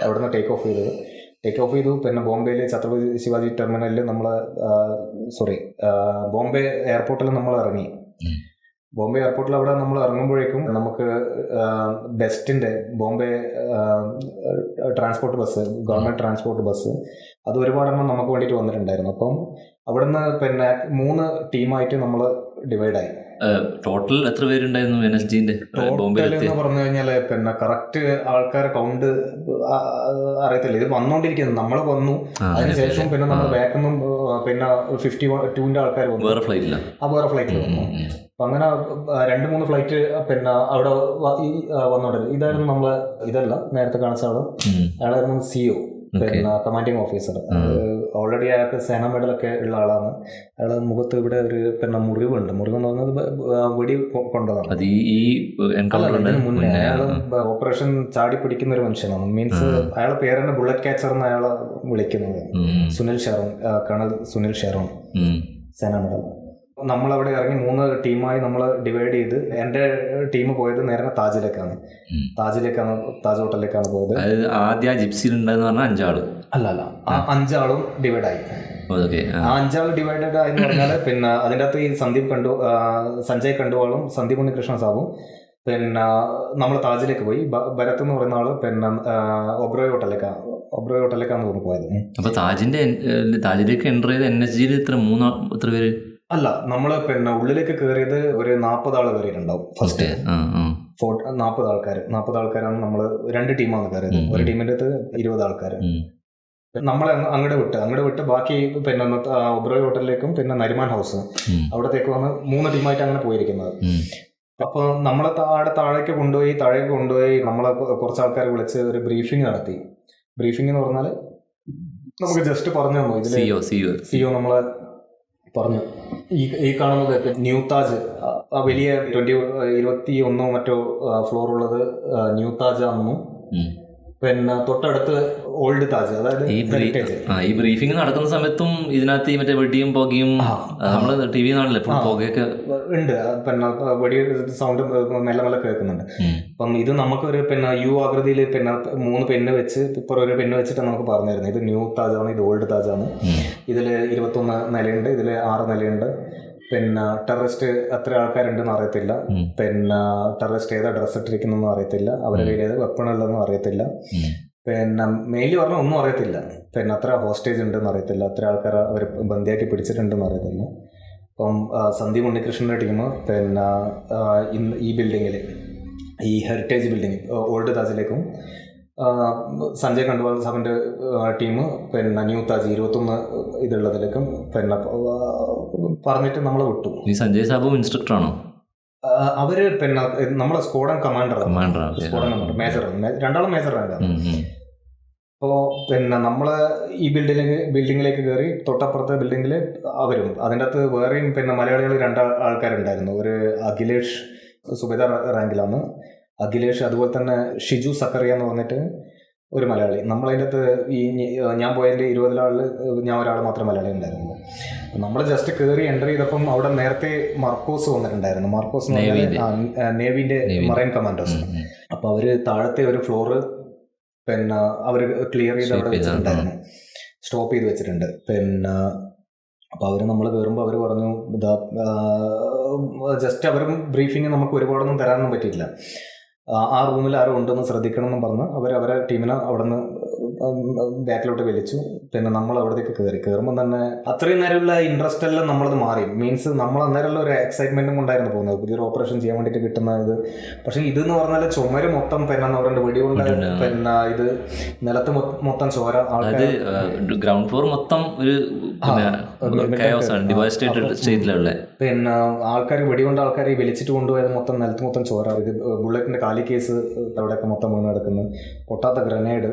അവിടെ നിന്ന് ടേക്ക് ഓഫ് ചെയ്തു. പിന്നെ ബോംബെയിൽ ഛത്രപതി ശിവാജി ടെർമിനലിൽ ബോംബെ എയർപോർട്ടിൽ നമ്മൾ ഇറങ്ങി. ബോംബെ എയർപോർട്ടിൽ അവിടെ നമ്മൾ ഇറങ്ങുമ്പോഴേക്കും നമുക്ക് ബെസ്റ്റിൻ്റെ Bombay transport bus, government transport bus, അത് ഒരുപാടെണ്ണം നമുക്ക് വേണ്ടിയിട്ട് വന്നിട്ടുണ്ടായിരുന്നു. അപ്പം അവിടെ നിന്ന് പിന്നെ 3 ടീമായിട്ട് നമ്മൾ ഡിവൈഡായി. ടോട്ടൽ എത്ര പേരുണ്ടായിരുന്നു NSGന്റെ? ടോട്ടൽ എന്ന് പറഞ്ഞു കഴിഞ്ഞാൽ പിന്നെ കറക്റ്റ് ആൾക്കാരെ കൗണ്ട് അറിയത്തില്ല. ഇത് വന്നോണ്ടിരിക്കുന്നത് നമ്മൾ വന്നു, അതിനുശേഷം പിന്നെ നമ്മൾ ബാക്കിൽ നിന്നും പിന്നെ 52ന്റെ ആൾക്കാർ വന്നു. വേറെ ഫ്ലൈറ്റിൽ വന്നു. അപ്പം അങ്ങനെ 2-3 ഫ്ലൈറ്റ് പിന്നെ അവിടെ വന്നോണ്ടിരുന്നു. ഇതായിരുന്നു നമ്മളെ, ഇതല്ല നേരത്തെ കാണിച്ച അയാളായിരുന്നു CEO, പിന്നെ കമാൻഡിങ് ഓഫീസർ. ഓൾറെഡി അയാൾക്ക് സേനാ മെഡലൊക്കെ ഉള്ള ആളാണ്. അയാളെ മുഖത്ത് ഇവിടെ ഒരു പിന്നെ മുറിവെന്ന് പറഞ്ഞത് വെടി കൊണ്ടതാണ്. മുന്നേ അയാൾ ഓപ്പറേഷൻ ചാടി പിടിക്കുന്ന ഒരു മനുഷ്യനാണ്. മീൻസ് അയാളെ പേരെന്നെ ബുള്ളറ്റ് ക്യാച്ചർ എന്ന് അയാളെ വിളിക്കുന്നത്. കേണൽ സുനിൽ ഷെറോൺ, സേനാ മെഡൽ. നമ്മളവിടെ ഇറങ്ങി 3 ടീമായി നമ്മൾ ഡിവൈഡ് ചെയ്ത്, എൻ്റെ ടീം പോയത് നേരെ താജിലേക്കാണ്. താജ് ഹോട്ടലിലേക്കാണ് പോയത്. ആദ്യം ജിപ്സിയിലുണ്ടായെന്ന് പറഞ്ഞാൽ 5 ആള് അല്ല 5 ആളും ഡിവൈഡായി. ആ 5 ആൾ ഡിവൈഡഡ് ആയി എന്ന് പറഞ്ഞാൽ പിന്നെ അതിൻ്റെ അകത്ത് ഈ സഞ്ജയ് കണ്ടുവാളും സന്ദീപ് ഉണ്ണികൃഷ്ണൻ സാബും. പിന്നെ നമ്മൾ താജിലേക്ക് പോയി. ഭരത് എന്ന് പറയുന്ന ആള് പിന്നെ ഒബ്രോയ് ഹോട്ടലിലേക്കാണ് തോന്നി പോയത്. അപ്പൊ താജിലേക്ക് എൻ്റർ ചെയ്ത് NSGയിൽ എത്ര പേര്? അല്ല, നമ്മള് പിന്നെ ഉള്ളിലേക്ക് കയറിയത് ഒരു 40 ആൾ കയറിയിട്ടുണ്ടാവും ഫസ്റ്റ്. 40 ആൾക്കാരാണ് നമ്മൾ 2 ടീമാണ് കയറിയത്. ഒരു ടീമിൻ്റെ അടുത്ത് 20 ആൾക്കാർ. നമ്മളെ അങ്ങോട്ട് വിട്ട് ബാക്കി പിന്നെ ഒബ്രോയ് ഹോട്ടലിലേക്കും പിന്നെ നരിമാൻ ഹൗസ് അവിടത്തേക്കുമാണ് 3 ടീമായിട്ട് അങ്ങനെ പോയിരിക്കുന്നത്. അപ്പോൾ നമ്മളെ താഴേക്ക് കൊണ്ടുപോയി നമ്മളെ കുറച്ച് ആൾക്കാരെ വിളിച്ച് ഒരു ബ്രീഫിംഗ് നടത്തി. ബ്രീഫിംഗ് എന്ന് പറഞ്ഞാൽ നമുക്ക് ജസ്റ്റ് പറഞ്ഞു തന്നു, ഇതിൽ CEO നമ്മളെ പറഞ്ഞു ഈ കാണുന്നത് ന്യൂ താജ്, വലിയ 21 മറ്റോ ഫ്ലോറുള്ളത് ന്യൂ താജ് ആണെന്നും പിന്നെ തൊട്ടടുത്ത് ഓൾഡ് താജ്, അതായത് ഈ ബ്രീഫിംഗ് നടക്കുന്ന സമയത്തും ഇതിനകത്ത് ഈ മറ്റേ വെടിയും പുകയും നമ്മള് ടി വി നാണല്ലേ പുകയൊക്കെ ഉണ്ട്, പിന്നെ വെടി സൗണ്ട് മെല്ലെ മെല്ലെ കേൾക്കുന്നുണ്ട്. അപ്പം ഇത് നമുക്കൊരു പിന്നെ യു ആകൃതിയിൽ പിന്നെ 3 പെണ്ണ് വെച്ച് ഇപ്പോൾ ഒരു പെണ്ണ് വെച്ചിട്ട് നമുക്ക് പറഞ്ഞിരുന്നു ഇത് ന്യൂ താജാണ്, ഇത് ഓൾഡ് താജാണ്. ഇതിൽ 21 നിലയുണ്ട്, ഇതിൽ 6 നിലയുണ്ട്. പിന്നെ ടെററിസ്റ്റ് എത്ര ആൾക്കാരുണ്ടെന്ന് അറിയത്തില്ല, പിന്നെ ടെററിസ്റ്റ് ഏതാ ഡ്രസ്സ് ഇട്ടിരിക്കുന്നതെന്നും അറിയത്തില്ല, അവരുടെ കയ്യിൽ ഏത് വെപ്പണുള്ളതെന്നും അറിയത്തില്ല, പിന്നെ മെയിലി പറഞ്ഞാൽ ഒന്നും അറിയത്തില്ല. പിന്നെ എത്ര ഹോസ്റ്റേജ് ഉണ്ടെന്ന് അറിയത്തില്ല, എത്ര ആൾക്കാർ അവർ ബന്ദിയാക്കി പിടിച്ചിട്ടുണ്ടെന്ന് അറിയത്തില്ല. അപ്പം സന്ദീപ് ഉണ്ണികൃഷ്ണൻ്റെ ടീം പിന്നെ ഈ ബിൽഡിങ്ങിൽ, ഈ ഹെറിറ്റേജ് ബിൽഡിങ് ഓൾഡ് താജിലേക്കും സഞ്ജയ് കണ്ട്വാൾ സാറിൻ്റെ ടീം പിന്നെ ന്യൂ താജ് 21 ഇതുള്ളതിലേക്കും പിന്നെ പറഞ്ഞിട്ട് നമ്മളെ വിട്ടു. ഈ സഞ്ജയ് സാബും ഇൻസ്ട്രക്ടറാണോ? അവര് പിന്നെ നമ്മളെ സ്ക്വാഡൻ കമാൻഡറാണ്, സ്ക്വാഡൻ കമാൻഡർ, മേജർ, രണ്ടാളും മേജർ റാങ്കാണ്. അപ്പോൾ പിന്നെ നമ്മള് ഈ ബിൽഡിങ്ങിലേക്ക് കയറി തൊട്ടപ്പുറത്തെ ബിൽഡിങ്ങിൽ അവരും, അതിൻ്റെ അകത്ത് വേറെയും പിന്നെ മലയാളികൾ 2 ആൾക്കാരുണ്ടായിരുന്നു. ഒരു അഖിലേഷ് സുബേദാർ റാങ്കിലാണ്, അഖിലേഷ്, അതുപോലെ തന്നെ ഷിജു സക്കറിയ എന്ന് പറഞ്ഞിട്ട് ഒരു മലയാളി. നമ്മളതിൻ്റെ അകത്ത് ഈ ഞാൻ പോയതിൻ്റെ 20 ആളിൽ ഞാൻ ഒരാൾ മാത്രം മലയാളി ഉണ്ടായിരുന്നു. നമ്മൾ ജസ്റ്റ് കയറി എൻ്റർ ചെയ്തപ്പം അവിടെ നേരത്തെ മാർക്കോസ് വന്നിട്ടുണ്ടായിരുന്നു. മാർക്കോസ് എന്ന് പറഞ്ഞാൽ നേവിൻ്റെ മറൈൻ കമാൻഡോസ്. അപ്പോൾ അവർ താഴത്തെ ഒരു ഫ്ലോറ് പിന്നെ അവർ ക്ലിയർ ചെയ്ത് അവിടെ വെച്ചിട്ടുണ്ടായിരുന്നു, സ്റ്റോപ്പ് ചെയ്ത് വെച്ചിട്ടുണ്ട്. പിന്നെ അപ്പോൾ അവർ നമ്മൾ കയറുമ്പോൾ അവർ പറഞ്ഞു ഇതാ ജസ്റ്റ് അവർ ബ്രീഫിങ് നമുക്ക് ഒരുപാടൊന്നും തരാനൊന്നും പറ്റിയില്ല. ആ റൂമിൽ ആരും ഉണ്ടെന്ന് ശ്രദ്ധിക്കണം എന്ന് പറഞ്ഞ് അവരെ ടീമിനെ അവിടെ നിന്ന് ബാക്കിലോട്ട് വലിച്ചു. പിന്നെ നമ്മൾ അവിടത്തേക്ക് കയറുമ്പോൾ തന്നെ അത്രയും നേരമുള്ള ഇൻട്രസ്റ്റ് എല്ലാം നമ്മളത് മാറി. മീൻസ് നമ്മൾ അന്നേരമുള്ള ഒരു എക്സൈറ്റ്മെൻറ്റും കൊണ്ടായിരുന്നു പോകുന്നത്, പുതിയൊരു ഓപ്പറേഷൻ ചെയ്യാൻ വേണ്ടിയിട്ട് കിട്ടുന്ന ഇത്. പക്ഷേ ഇതെന്ന് പറഞ്ഞാൽ ചുമര് മൊത്തം പിന്നെ എന്ന് പറയുന്നത് വെടികൊണ്ട് പിന്നെ ഇത് നിലത്ത് മൊത്തം ചോര, ആൾക്കാർ ഗ്രൗണ്ട് ഫ്ലോർ മൊത്തം ഒരു പിന്നെ ആൾക്കാർ വെടികൊണ്ട് ആൾക്കാർ വലിച്ചിട്ട് കൊണ്ടുപോയത് മൊത്തം നിലത്ത് മൊത്തം ചോര. ഇത് ബുള്ളറ്റിൻ്റെ കാലി കേസ് അവിടെയൊക്കെ മൊത്തം വീണ് കിടക്കുന്നു, പൊട്ടാത്ത ഗ്രനേഡ്,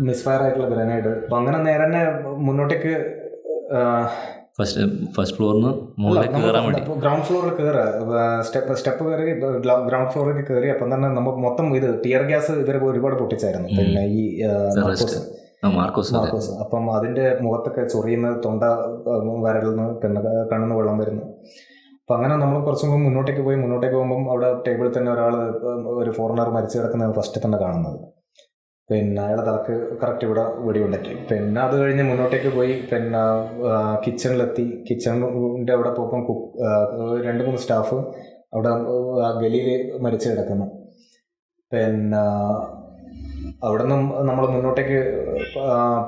മിസ്ഫയർ ആയിട്ടുള്ള ഗ്രനേഡ്. അപ്പം അങ്ങനെ നേരെ തന്നെ മുന്നോട്ടേക്ക് ഫസ്റ്റ് ഫ്ലോറിന് ഗ്രൗണ്ട് ഫ്ലോറിൽ കയറുക, സ്റ്റെപ്പ് കയറി ഗ്രൗണ്ട് ഫ്ലോറിലേക്ക് കയറി. അപ്പം തന്നെ നമുക്ക് മൊത്തം ഇത് ടിയർ ഗ്യാസ് ഇവർ ഒരുപാട് പൊട്ടിച്ചായിരുന്നു. പിന്നെ ഈ മാർക്കോസ്. അപ്പം അതിൻ്റെ മുഖത്തൊക്കെ ചൊറിയുന്ന, തൊണ്ട വരളുന്ന, പിന്നെ കണ്ണിന്ന് വെള്ളം വരുന്നു. അപ്പം അങ്ങനെ നമ്മൾ കുറച്ചും മുന്നോട്ടേക്ക് പോകുമ്പം അവിടെ ടേബിളിൽ തന്നെ ഒരു ഫോറിനർ മരിച്ചു കിടക്കുന്നത് ഫസ്റ്റ് തന്നെ കാണുന്നത്. പിന്നെ അയാളെ തലക്ക് കറക്റ്റ് ഇവിടെ വെടിയുണ്ടാക്കി. പിന്നെ അത് കഴിഞ്ഞ് മുന്നോട്ടേക്ക് പോയി പിന്നെ കിച്ചണിലെത്തി. കിച്ചണിൻ്റെ അവിടെ പോയപ്പം 2-3 സ്റ്റാഫ് അവിടെ ഗലിയിൽ മരിച്ചു കിടക്കുന്നു. പിന്നെ അവിടെ നിന്നും നമ്മൾ മുന്നോട്ടേക്ക്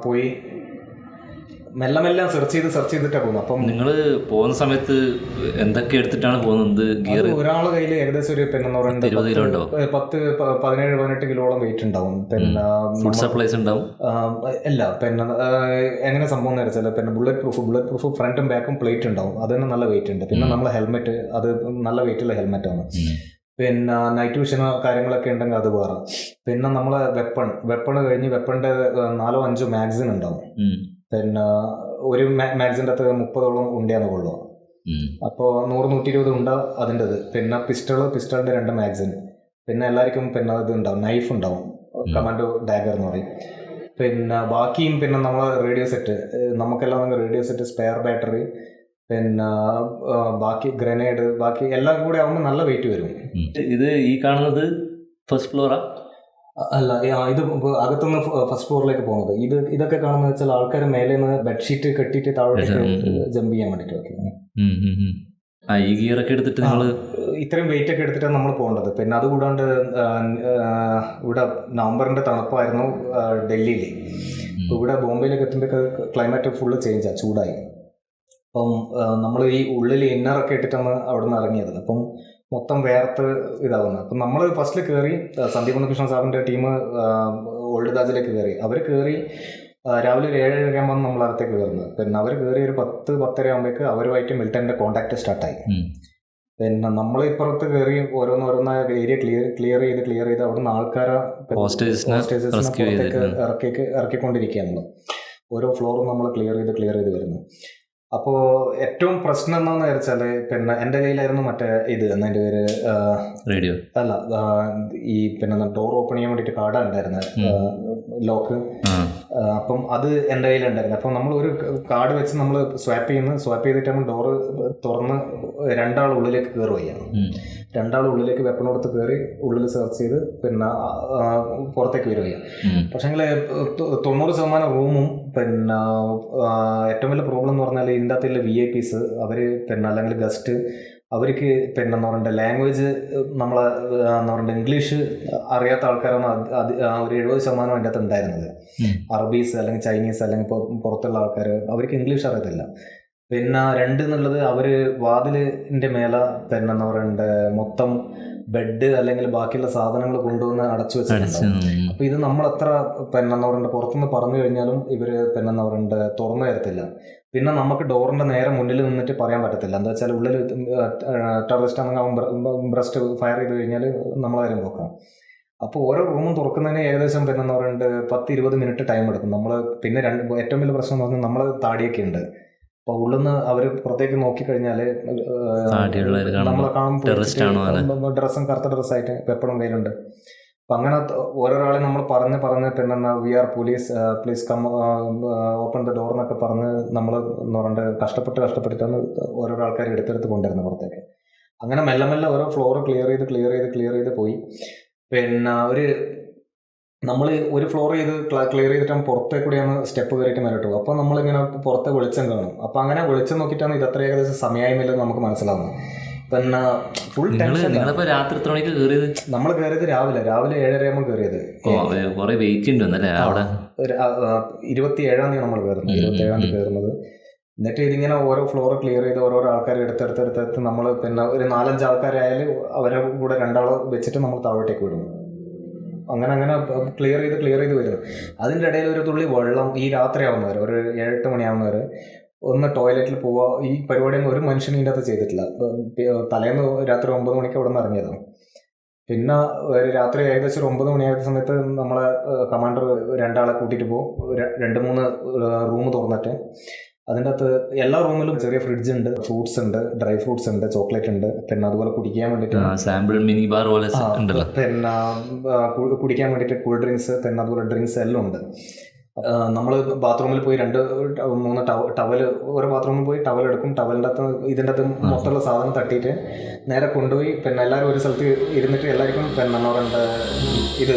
പോയി മെല്ലെ സെർച്ച് ചെയ്തിട്ടാണ് പോകുന്നത്. അപ്പം നിങ്ങൾ പോകുന്ന സമയത്ത് എന്തൊക്കെ എടുത്തിട്ടാണ് പോകുന്നത്? ഗിയർ ഒരാളെ കയ്യിൽ ഏകദേശം ഒരു പിന്നെ 17-18 കിലോളം വെയിറ്റ് ഉണ്ടാവും. പിന്നെ ഫുഡ് സപ്ലൈസ് ഉണ്ടാവും. അല്ല പിന്നെ എങ്ങനെ സംഭവം എന്ന് വെച്ചാൽ പിന്നെ ബുള്ളറ്റ് പ്രൂഫ് ഫ്രണ്ടും ബാക്കും പ്ലേറ്റ് ഉണ്ടാവും, അതിന് നല്ല വെയിറ്റ് ഉണ്ട്. പിന്നെ നമ്മളെ ഹെൽമെറ്റ്, അത് നല്ല വെയിറ്റുള്ള ഹെൽമെറ്റാണ്. പിന്നെ നൈറ്റ് വിഷനോ കാര്യങ്ങളൊക്കെ ഉണ്ടെങ്കിൽ അത് വേറെ. പിന്നെ നമ്മളെ വെപ്പൺ കഴിഞ്ഞ് വെപ്പണിൻ്റെ 4-5 മാഗസിൻ ഉണ്ടാവും. പിന്നെ ഒരു മാഗസിൻ്റെ അകത്ത് 30ഓളം ഉണ്ടയാന്ന് കൊള്ളുക. അപ്പോൾ 100-120 ഉണ്ട അതിൻ്റെത്. പിന്നെ പിസ്റ്റളിൻ്റെ 2 മാഗസിൻ. പിന്നെ എല്ലാവർക്കും പിന്നെ ഇത് ഉണ്ടാവും, നൈഫ് ഉണ്ടാവും, കമാൻഡോ ഡാഗർ എന്ന് പറയും. പിന്നെ ബാക്കിയും പിന്നെ നമ്മളെ റേഡിയോ സെറ്റ്, നമുക്കെല്ലാം റേഡിയോ സെറ്റ്, സ്പെയർ ബാറ്ററി, പിന്നെ ബാക്കി ഗ്രനേഡ്, ബാക്കി എല്ലാം കൂടി ആകുമ്പോൾ നല്ല വെയിറ്റ് വരും. ഇത് ഈ കാണുന്നത് ഫസ്റ്റ് ഫ്ലോറാ? അല്ല, ഇത് അകത്തുനിന്ന് ഫസ്റ്റ് ഫ്ലോറിലേക്ക് പോകുന്നത്. ഇതൊക്കെ കാണുന്നത് വെച്ചാൽ ആൾക്കാർ മേലെ നിന്ന് ബെഡ്ഷീറ്റ് കെട്ടിയിട്ട് താഴോട്ടേക്ക് ജമ്പ് ചെയ്യാൻ വേണ്ടിയിട്ട്. ഈ ഗിയറൊക്കെ എടുത്തിട്ട് നമ്മൾ ഇത്രയും വെയിറ്റ് ഒക്കെ എടുത്തിട്ടാണ് നമ്മൾ പോകേണ്ടത്. പിന്നെ അതുകൂടാണ്ട് ഇവിടെ നവംബറിൻ്റെ തണുപ്പായിരുന്നു ഡൽഹിയിൽ. ഇപ്പോൾ ഇവിടെ ബോംബെയിലേക്ക് എത്തുമ്പോൾ ക്ലൈമറ്റ് ഫുള്ള് ചേഞ്ചാണ്, ചൂടായി. അപ്പം നമ്മൾ ഈ ഉള്ളിൽ ഇന്നറൊക്കെ ഇട്ടിട്ടാണ് അവിടെ നിന്ന് ഇറങ്ങിയത്. അപ്പം മൊത്തം വേർത്ത് ഇതാവുന്നത്. അപ്പം നമ്മൾ ഫസ്റ്റിൽ കയറി സന്ദീപ് ഉണ്ണികൃഷ്ണൻ സാറിൻ്റെ ടീം ഓൾഡ് താജിലേക്ക് കയറി. അവർ കയറി രാവിലെ ഒരു 7:30 ആകുമ്പോൾ നമ്മൾ അകത്തേക്ക് കയറുന്നത്. പിന്നെ അവർ കയറി ഒരു 10-10:30 ആകുമ്പോഴേക്ക് അവരുമായിട്ട് മിലിറ്ററിൻ്റെ കോൺടാക്ട് സ്റ്റാർട്ടായി. പിന്നെ നമ്മൾ ഇപ്പുറത്ത് കയറി ഓരോന്ന് ഏരിയ ക്ലിയർ ചെയ്ത് അവിടെ നിന്ന് ആൾക്കാരെ പുറത്തേക്ക് ഇറക്കിക്കൊണ്ടിരിക്കുകയാണ്. ഓരോ ഫ്ലോറും നമ്മൾ ക്ലിയർ ചെയ്ത് വരുന്നു. അപ്പോൾ ഏറ്റവും പ്രശ്നം എന്താണെന്ന് വിചാരിച്ചാൽ പിന്നെ എൻ്റെ കയ്യിലായിരുന്നു മറ്റേ ഇത് എന്നതിൻ്റെ പേര് റേഡിയോ അല്ല ഈ പിന്നെ ഡോർ ഓപ്പൺ ചെയ്യാൻ വേണ്ടിയിട്ട് കാർഡ് ഉണ്ടായിരുന്നത് ലോക്ക്. അപ്പം അത് എൻ്റെ കയ്യിലുണ്ടായിരുന്നു. അപ്പം നമ്മൾ ഒരു കാർഡ് വെച്ച് നമ്മൾ സ്വാപ്പ് ചെയ്തിട്ടാകുമ്പോൾ ഡോറ് തുറന്ന് രണ്ടാൾ ഉള്ളിലേക്ക് കയറുകയാണ്. രണ്ടാൾ ഉള്ളിലേക്ക് വെപ്പൺ കൊടുത്ത് കയറി ഉള്ളിൽ സെർച്ച് ചെയ്ത് പിന്നെ പുറത്തേക്ക് വരികയാണ്. പക്ഷേങ്കിൽ 90% റൂമും പിന്നെ ഏറ്റവും വലിയ പ്രോബ്ലം എന്ന് പറഞ്ഞാൽ ഇതിൻ്റെ അകത്തുള്ള VIPs അവർ പിന്നെ അല്ലെങ്കിൽ ഗസ്റ്റ് അവർക്ക് പിന്നെ എന്താ പറയണ്ട ലാംഗ്വേജ് നമ്മളെ എന്താ പറയണ്ട ഇംഗ്ലീഷ് അറിയാത്ത ആൾക്കാരാണ് ഒരു 70% അതിൻ്റെ അകത്ത് ഉണ്ടായിരുന്നത്. അറബീസ് അല്ലെങ്കിൽ ചൈനീസ് അല്ലെങ്കിൽ പുറത്തുള്ള ആൾക്കാർ അവർക്ക് ഇംഗ്ലീഷ് അറിയത്തില്ല. പിന്നെ 2 എന്നുള്ളത് അവർ വാതിലിൻ്റെ മേലെ പിന്നെ എന്താ പറയണ്ട മൊത്തം ബെഡ് അല്ലെങ്കിൽ ബാക്കിയുള്ള സാധനങ്ങൾ കൊണ്ടുവന്ന് അടച്ചു വെച്ചിട്ടുണ്ടാവും. അപ്പോൾ ഇത് നമ്മളെത്ര പിന്നെ എന്താ പറയണ്ട പുറത്തുനിന്ന് പറഞ്ഞു കഴിഞ്ഞാലും ഇവർ പിന്നെ എന്താ പറയണ്ട തുറന്നു തരത്തില്ല. പിന്നെ നമുക്ക് ഡോറിൻ്റെ നേരെ മുന്നിൽ നിന്നിട്ട് പറയാൻ പറ്റത്തില്ല. എന്താ വെച്ചാൽ ഉള്ളിൽ ടെററിസ്റ്റ് ആണെങ്കിൽ ബ്രസ്റ്റ് ഫയർ ചെയ്ത് കഴിഞ്ഞാൽ നമ്മളാരും നോക്കാം. അപ്പോൾ ഓരോ റൂമും തുറക്കുന്നതിന് ഏകദേശം പിന്നെ എന്താ പറയുക 10-20 മിനിറ്റ് ടൈം എടുക്കും. നമ്മൾ പിന്നെ ഏറ്റവും വലിയ പ്രശ്നം എന്ന് പറഞ്ഞാൽ നമ്മൾ താടിയൊക്കെ ഉണ്ട്. അപ്പോൾ ഉള്ളിൽ നിന്ന് അവർ പുറത്തേക്ക് നോക്കിക്കഴിഞ്ഞാൽ നമ്മളെ കാണും ഡ്രസ്സും കറുത്ത ഡ്രസ്സായിട്ട് എപ്പോഴും കയ്യിലുണ്ട്. അപ്പം അങ്ങനെ ഓരോരാളെ നമ്മൾ പറഞ്ഞ് പിന്നെ we are please come open the door എന്നൊക്കെ പറഞ്ഞ് നമ്മൾ എന്ന് പറഞ്ഞിട്ട് കഷ്ടപ്പെട്ടിട്ടാണ് ഓരോരോ ആൾക്കാർ എടുത്തെടുത്ത് കൊണ്ടുവരുന്നത് പുറത്തേക്ക്. അങ്ങനെ മെല്ലെ മെല്ലെ ഓരോ ഫ്ലോർ ക്ലിയർ ചെയ്ത് പോയി. പിന്നെ നമ്മൾ ഒരു ഫ്ലോർ ക്ലിയർ ചെയ്തിട്ട് പുറത്തേക്ക് കൂടിയാണ് സ്റ്റെപ്പ് കയറിയിട്ട് മേലോട്ട് പോകും. അപ്പോൾ നമ്മളിങ്ങനെ പുറത്തെ വെളിച്ചം കാണും. അപ്പോൾ അങ്ങനെ വെളിച്ചം നോക്കിയിട്ടാണ് ഇത് അത്ര ഏകദേശം സമയമായിരുന്നില്ല നമുക്ക് മനസ്സിലാവുന്നത്. പിന്നെ ഫുൾ ടെൻഷൻ. രാത്രി എത്ര മണിക്ക് കയറിയത്? നമ്മൾ കയറിയത് രാവിലെ 7:30 ആകുമ്പോൾ കയറിയത്. 27-ാം തീയതി നമ്മൾ കയറുന്നത്. 27-ാം തീയതി കയറുന്നത്. എന്നിട്ട് ഇതിങ്ങനെ ഓരോ ഫ്ലോർ ക്ലിയർ ചെയ്ത് ഓരോ ആൾക്കാർ എടുത്തെടുത്ത് നമ്മൾ പിന്നെ ഒരു 4-5 ആൾക്കാരായാലും അവരെ കൂടെ 2 ആൾ വെച്ചിട്ട് നമ്മൾ താഴോട്ടേക്ക് വിടും. അങ്ങനെ ക്ലിയർ ചെയ്ത് വരുന്നു. അതിൻ്റെ ഇടയിൽ ഒരു തുള്ളി വെള്ളം ഈ രാത്രി ആവുന്നവരെ ഒരു 7-8 മണിയാവുന്നവരെ ഒന്ന് ടോയ്ലറ്റിൽ പോവുക, ഈ പരിപാടിയൊന്നും ഒരു മനുഷ്യനും ഇതിൻ്റെ അകത്ത് ചെയ്തിട്ടില്ല. തലേന്ന് രാത്രി 9 മണിക്ക് അവിടെ നിന്ന് ഇറങ്ങിയതാണ്. പിന്നെ രാത്രി ഏകദേശം ഒരു 9 മണിയായ സമയത്ത് നമ്മളെ കമാൻഡർ 2 ആളെ കൂട്ടിയിട്ട് പോകും. 2-3 റൂം തുറന്നിട്ട് അതിൻ്റെ അകത്ത് എല്ലാ റൂമിലും ചെറിയ ഫ്രിഡ്ജ് ഉണ്ട്, ഫ്രൂട്ട്സ് ഉണ്ട്, ഡ്രൈ ഫ്രൂട്ട്സ് ഉണ്ട്, ചോക്ലേറ്റ് ഉണ്ട്. പിന്നെ അതുപോലെ കുടിക്കാൻ വേണ്ടിയിട്ട് പിന്നെ കുടിക്കാൻ വേണ്ടിയിട്ട് കൂൾ ഡ്രിങ്ക്സ്, പിന്നെ അതുപോലെ ഡ്രിങ്ക്സ് എല്ലാം ഉണ്ട്. നമ്മൾ ബാത്റൂമിൽ പോയി 2-3 ടവല് ഓരോ ബാത്റൂമിൽ പോയി ടവൽ എടുക്കും. ടവലിൻ്റെ അകത്ത് ഇതിൻ്റെ അകത്ത് മൊത്തമുള്ള സാധനം തട്ടിയിട്ട് നേരെ കൊണ്ടുപോയി പിന്നെ എല്ലാവരും ഒരു സ്ഥലത്ത് ഇരുന്നിട്ട് എല്ലാവർക്കും പിന്നെ എന്താ ഇത്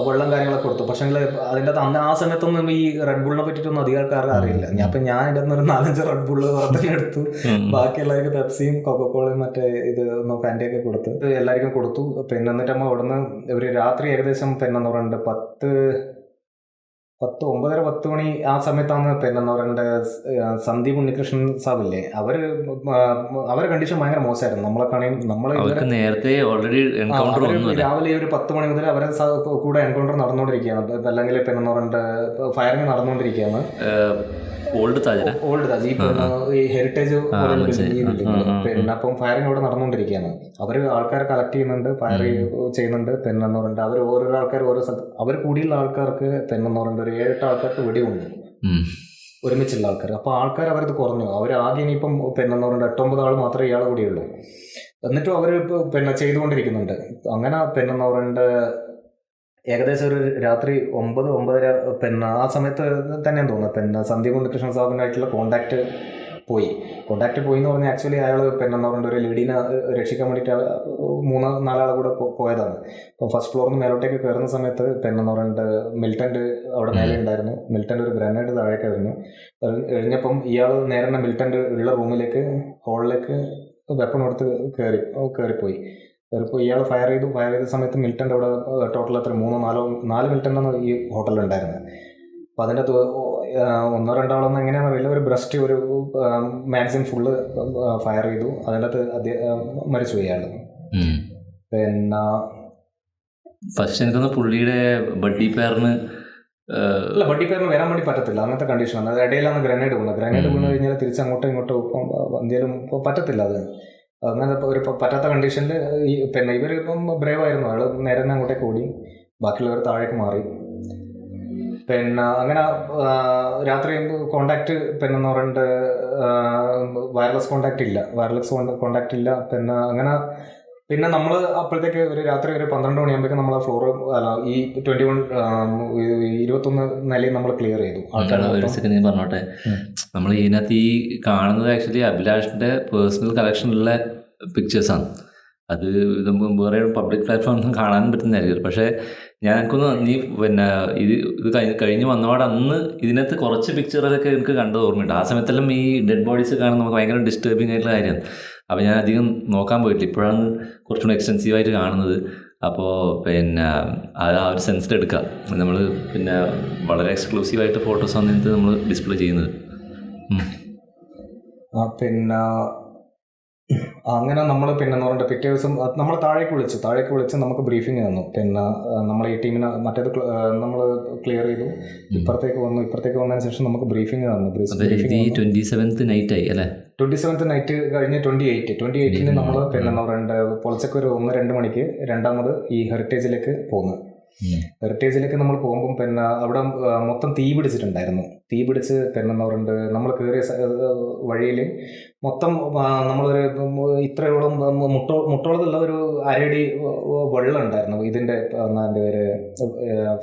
വെള്ളം കാര്യങ്ങളൊക്കെ കൊടുത്തു. പക്ഷേ അതിൻ്റെ അകത്ത് അന്ന് ആ സമയത്തൊന്നും ഈ റെഡ് ബുള്ളിനെ പറ്റിയിട്ടൊന്നും അധികം ആൾക്കാർക്ക് അറിയില്ല. അപ്പം ഞാൻ ഇതിൻ്റെ അകത്ത് ഒരു 4-5 റെഡ് ബുള്ള് തന്നെ എടുത്തു. ബാക്കി എല്ലാവർക്കും പെപ്സിയും കൊക്കക്കോളയും മറ്റേ ഇത് ഫാൻറ്റയൊക്കെ കൊടുത്ത് എല്ലാവർക്കും കൊടുത്തു. പിന്നെ എന്നിട്ട് നമ്മൾ അവിടെ നിന്ന് ഒരു രാത്രി ഏകദേശം പിന്നെ എന്താ പറയുക 9-10 മണി ആ സമയത്താണ് പിന്നെ എന്താ പറയണ്ട സന്ദീപ് ഉണ്ണികൃഷ്ണൻ സാബില്ലേ അവരെ കണ്ടീഷൻ ഭയങ്കര മോശമായിരുന്നു. നേരത്തെ ഓൾറെഡി രാവിലെ ഒരു 10 മണി മുതൽ അവരെ കൂടെ എൻകൗണ്ടർ നടന്നുകൊണ്ടിരിക്കുകയാണ്. അല്ലെങ്കിൽ പിന്നെ എന്താ പറയണ്ട ഫയറിങ് നടന്നുകൊണ്ടിരിക്കുകയാണ്. ഓൾഡ് താജ് ഈ ഹെറിറ്റേജ് പിന്നെ അപ്പം ഫയറിങ് ഇവിടെ നടന്നുകൊണ്ടിരിക്കുകയാണ്. അവർ ആൾക്കാരെ കളക്ട് ചെയ്യുന്നുണ്ട്, ഫയർ ചെയ്യുന്നുണ്ട്. പിന്നെ എന്ന് പറഞ്ഞിട്ട് അവർ ഓരോരോ ആൾക്കാർ ഓരോ സ്ഥലത്ത് അവർ കൂടിയുള്ള ആൾക്കാർക്ക് പിന്നെ എന്ന് പറഞ്ഞിട്ട് ഒരു 7-8 ആൾക്കാർക്ക് വെടിയുണ്ട് ഒരുമിച്ചുള്ള ആൾക്കാർ. അപ്പോൾ ആൾക്കാർ അവരത് കുറഞ്ഞു. അവർ ആകെ ഇനിയിപ്പം പിന്നെ എന്ന് പറഞ്ഞിട്ട് 8-9 ആൾ മാത്രമേ ഇയാളെ കൂടിയുള്ളൂ. എന്നിട്ടും അവർ പിന്നെ ചെയ്തുകൊണ്ടിരിക്കുന്നുണ്ട്. അങ്ങനെ പിന്നെ എന്ന് പറഞ്ഞിട്ട് ഏകദേശം ഒരു രാത്രി 9-9:30 പിന്നെ ആ സമയത്ത് തന്നെയാണ് തോന്നുന്നത് പിന്നെ സന്ദീപ് ഉണ്ണികൃഷ്ണൻ സാബിനായിട്ടുള്ള കോണ്ടാക്ട് പോയി എന്ന് പറഞ്ഞാൽ ആക്ച്വലി അയാൾ പിന്നെ എന്താ പറയുക ഒരു ലേഡീനെ രക്ഷിക്കാൻ വേണ്ടിയിട്ട് 3-4 ആൾ കൂടെ പോയതാണ്. അപ്പോൾ ഫസ്റ്റ് ഫ്ലോറിൽ നിന്ന് മേലോട്ടേക്ക് കയറുന്ന സമയത്ത് പിന്നെ എന്ന് പറഞ്ഞിട്ട് മിൽട്ടൻ്റെ അവിടെ മേലെ ഉണ്ടായിരുന്നു. മിൽട്ടൻ്റെ ഒരു ഗ്രനേഡ് താഴേക്ക് കഴിഞ്ഞപ്പം ഇയാൾ നേരെ മിൽട്ടൻ്റെ ഉള്ള റൂമിലേക്ക് ഹോളിലേക്ക് വെപ്പൺ കൊടുത്ത് കയറിപ്പോയി. ഇയാൾ ഫയർ ചെയ്ത സമയത്ത് മിൽട്ടൻ്റെ അവിടെ ടോട്ടൽ എത്ര 3-4 മിൽട്ടനാണ് ഈ ഹോട്ടലിലുണ്ടായിരുന്നത്. അപ്പോൾ അതിൻ്റെ 1-2 ആളൊന്നും എങ്ങനെയാണെന്ന് അറിയില്ല. ഒരു ബ്രസ്റ്റ് ഒരു മാഗസിൻ ഫുള്ള് ഫയർ ചെയ്തു. അതിൻ്റെ അകത്ത് മരിച്ചു ഇയാൾ. പിന്നെ പക്ഷെ എനിക്കൊന്ന് പുള്ളിയുടെ ബഡ്ഡി പേരിന് വരാൻ വേണ്ടി പറ്റത്തില്ല. അങ്ങനത്തെ കണ്ടീഷനാണ്. അത് ഇടയിലാണ് ഗ്രനേഡ് വീണ് കഴിഞ്ഞാൽ തിരിച്ച് അങ്ങോട്ടും എന്തെങ്കിലും പറ്റത്തില്ല. അത് അങ്ങനെ ഒരു പറ്റാത്ത കണ്ടീഷനിൽ പിന്നെ ഇവരിപ്പം ബ്രേവായിരുന്നു. അയാൾ നേരെ തന്നെ അങ്ങോട്ടേക്ക് ഓടി, ബാക്കിയുള്ളവർ താഴേക്ക് മാറി. പിന്നെ അങ്ങനെ രാത്രി കോണ്ടാക്ട് പിന്നെന്ന് പറഞ്ഞിട്ട് വയർലെസ് കോണ്ടാക്ട് ഇല്ല. പിന്നെ അങ്ങനെ പിന്നെ നമ്മൾ അപ്പോഴത്തേക്ക് ഒരു രാത്രി ഒരു 12 മണിയാകുമ്പോഴേക്കും നമ്മൾ ഫ്ലോർ ഈ 21 നിലയും നമ്മൾ ക്ലിയർ ചെയ്തു. ഞാൻ പറഞ്ഞോട്ടെ, നമ്മൾ ഇതിനകത്ത് ഈ കാണുന്നത് ആക്ച്വലി അഭിലാഷിന്റെ പേഴ്സണൽ കളക്ഷനിലുള്ള പിക്ചേഴ്സാണ്. അത് നമുക്ക് വേറെ പബ്ലിക് പ്ലാറ്റ്ഫോമിൽ കാണാനും പറ്റുന്നതായിരിക്കും. പക്ഷേ ഞങ്ങൾക്കൊന്ന് നീ പിന്നെ ഇത് കഴിഞ്ഞ് വന്നപാട് അന്ന് ഇതിനകത്ത് കുറച്ച് പിക്ചറുകളൊക്കെ എനിക്ക് കണ്ടത് ഓർമ്മയുണ്ട്. ആ സമയത്തെല്ലാം ഈ ഡെഡ് ബോഡീസ് കാണാൻ നമുക്ക് ഭയങ്കര ഡിസ്റ്റർബിങ് ആയിട്ടുള്ള കാര്യമാണ്. അപ്പോൾ ഞാൻ അധികം നോക്കാൻ പോയിട്ടില്ല. ഇപ്പോഴാണ് കുറച്ചുകൂടി എക്സ്റ്റെൻസീവായിട്ട് കാണുന്നത്. അപ്പോൾ പിന്നെ അത് ആ ഒരു സെൻസിൽ എടുക്കുക. നമ്മൾ പിന്നെ വളരെ എക്സ്ക്ലൂസീവായിട്ട് ഫോട്ടോസാണ് ഇതിനകത്ത് നമ്മൾ ഡിസ്പ്ലേ ചെയ്യുന്നത്. പിന്നെ അങ്ങനെ നമ്മൾ പിന്നെന്ന് പറഞ്ഞിട്ട് പിറ്റേ ദിവസം നമ്മൾ താഴേക്ക് വിളിച്ച് നമുക്ക് ബ്രീഫിങ് തന്നു. പിന്നെ നമ്മൾ ഈ ടീമിനെ മറ്റേത് നമ്മൾ ക്ലിയർ ചെയ്തു. ഇപ്പുറത്തേക്ക് വന്നതിന് ശേഷം നമുക്ക് ബ്രീഫിങ് തന്നു. 27th നൈറ്റ് ആയി അല്ലേ? 27th നൈറ്റ് കഴിഞ്ഞ് 28ന് നമ്മൾ പിന്നെന്ന് പറഞ്ഞിട്ട് പൊളിച്ചൊക്കെ ഒരു 1-2 മണിക്ക് രണ്ടാമത് ഈ ഹെറിറ്റേജിലേക്ക് പോകുന്നു. ഹെറിറ്റേജിലേക്ക് നമ്മൾ പോകുമ്പം പിന്നെ അവിടെ മൊത്തം തീ പിടിച്ച് പിന്നെന്ന് പറഞ്ഞിട്ട് നമ്മൾ കയറിയ വഴിയിൽ മൊത്തം നമ്മളൊരു ഇത്രയോളം മുട്ടോളത്തുള്ള ഒരു അരയടി വെള്ളം ഉണ്ടായിരുന്നു. ഇതിൻ്റെ എൻ്റെ പേര്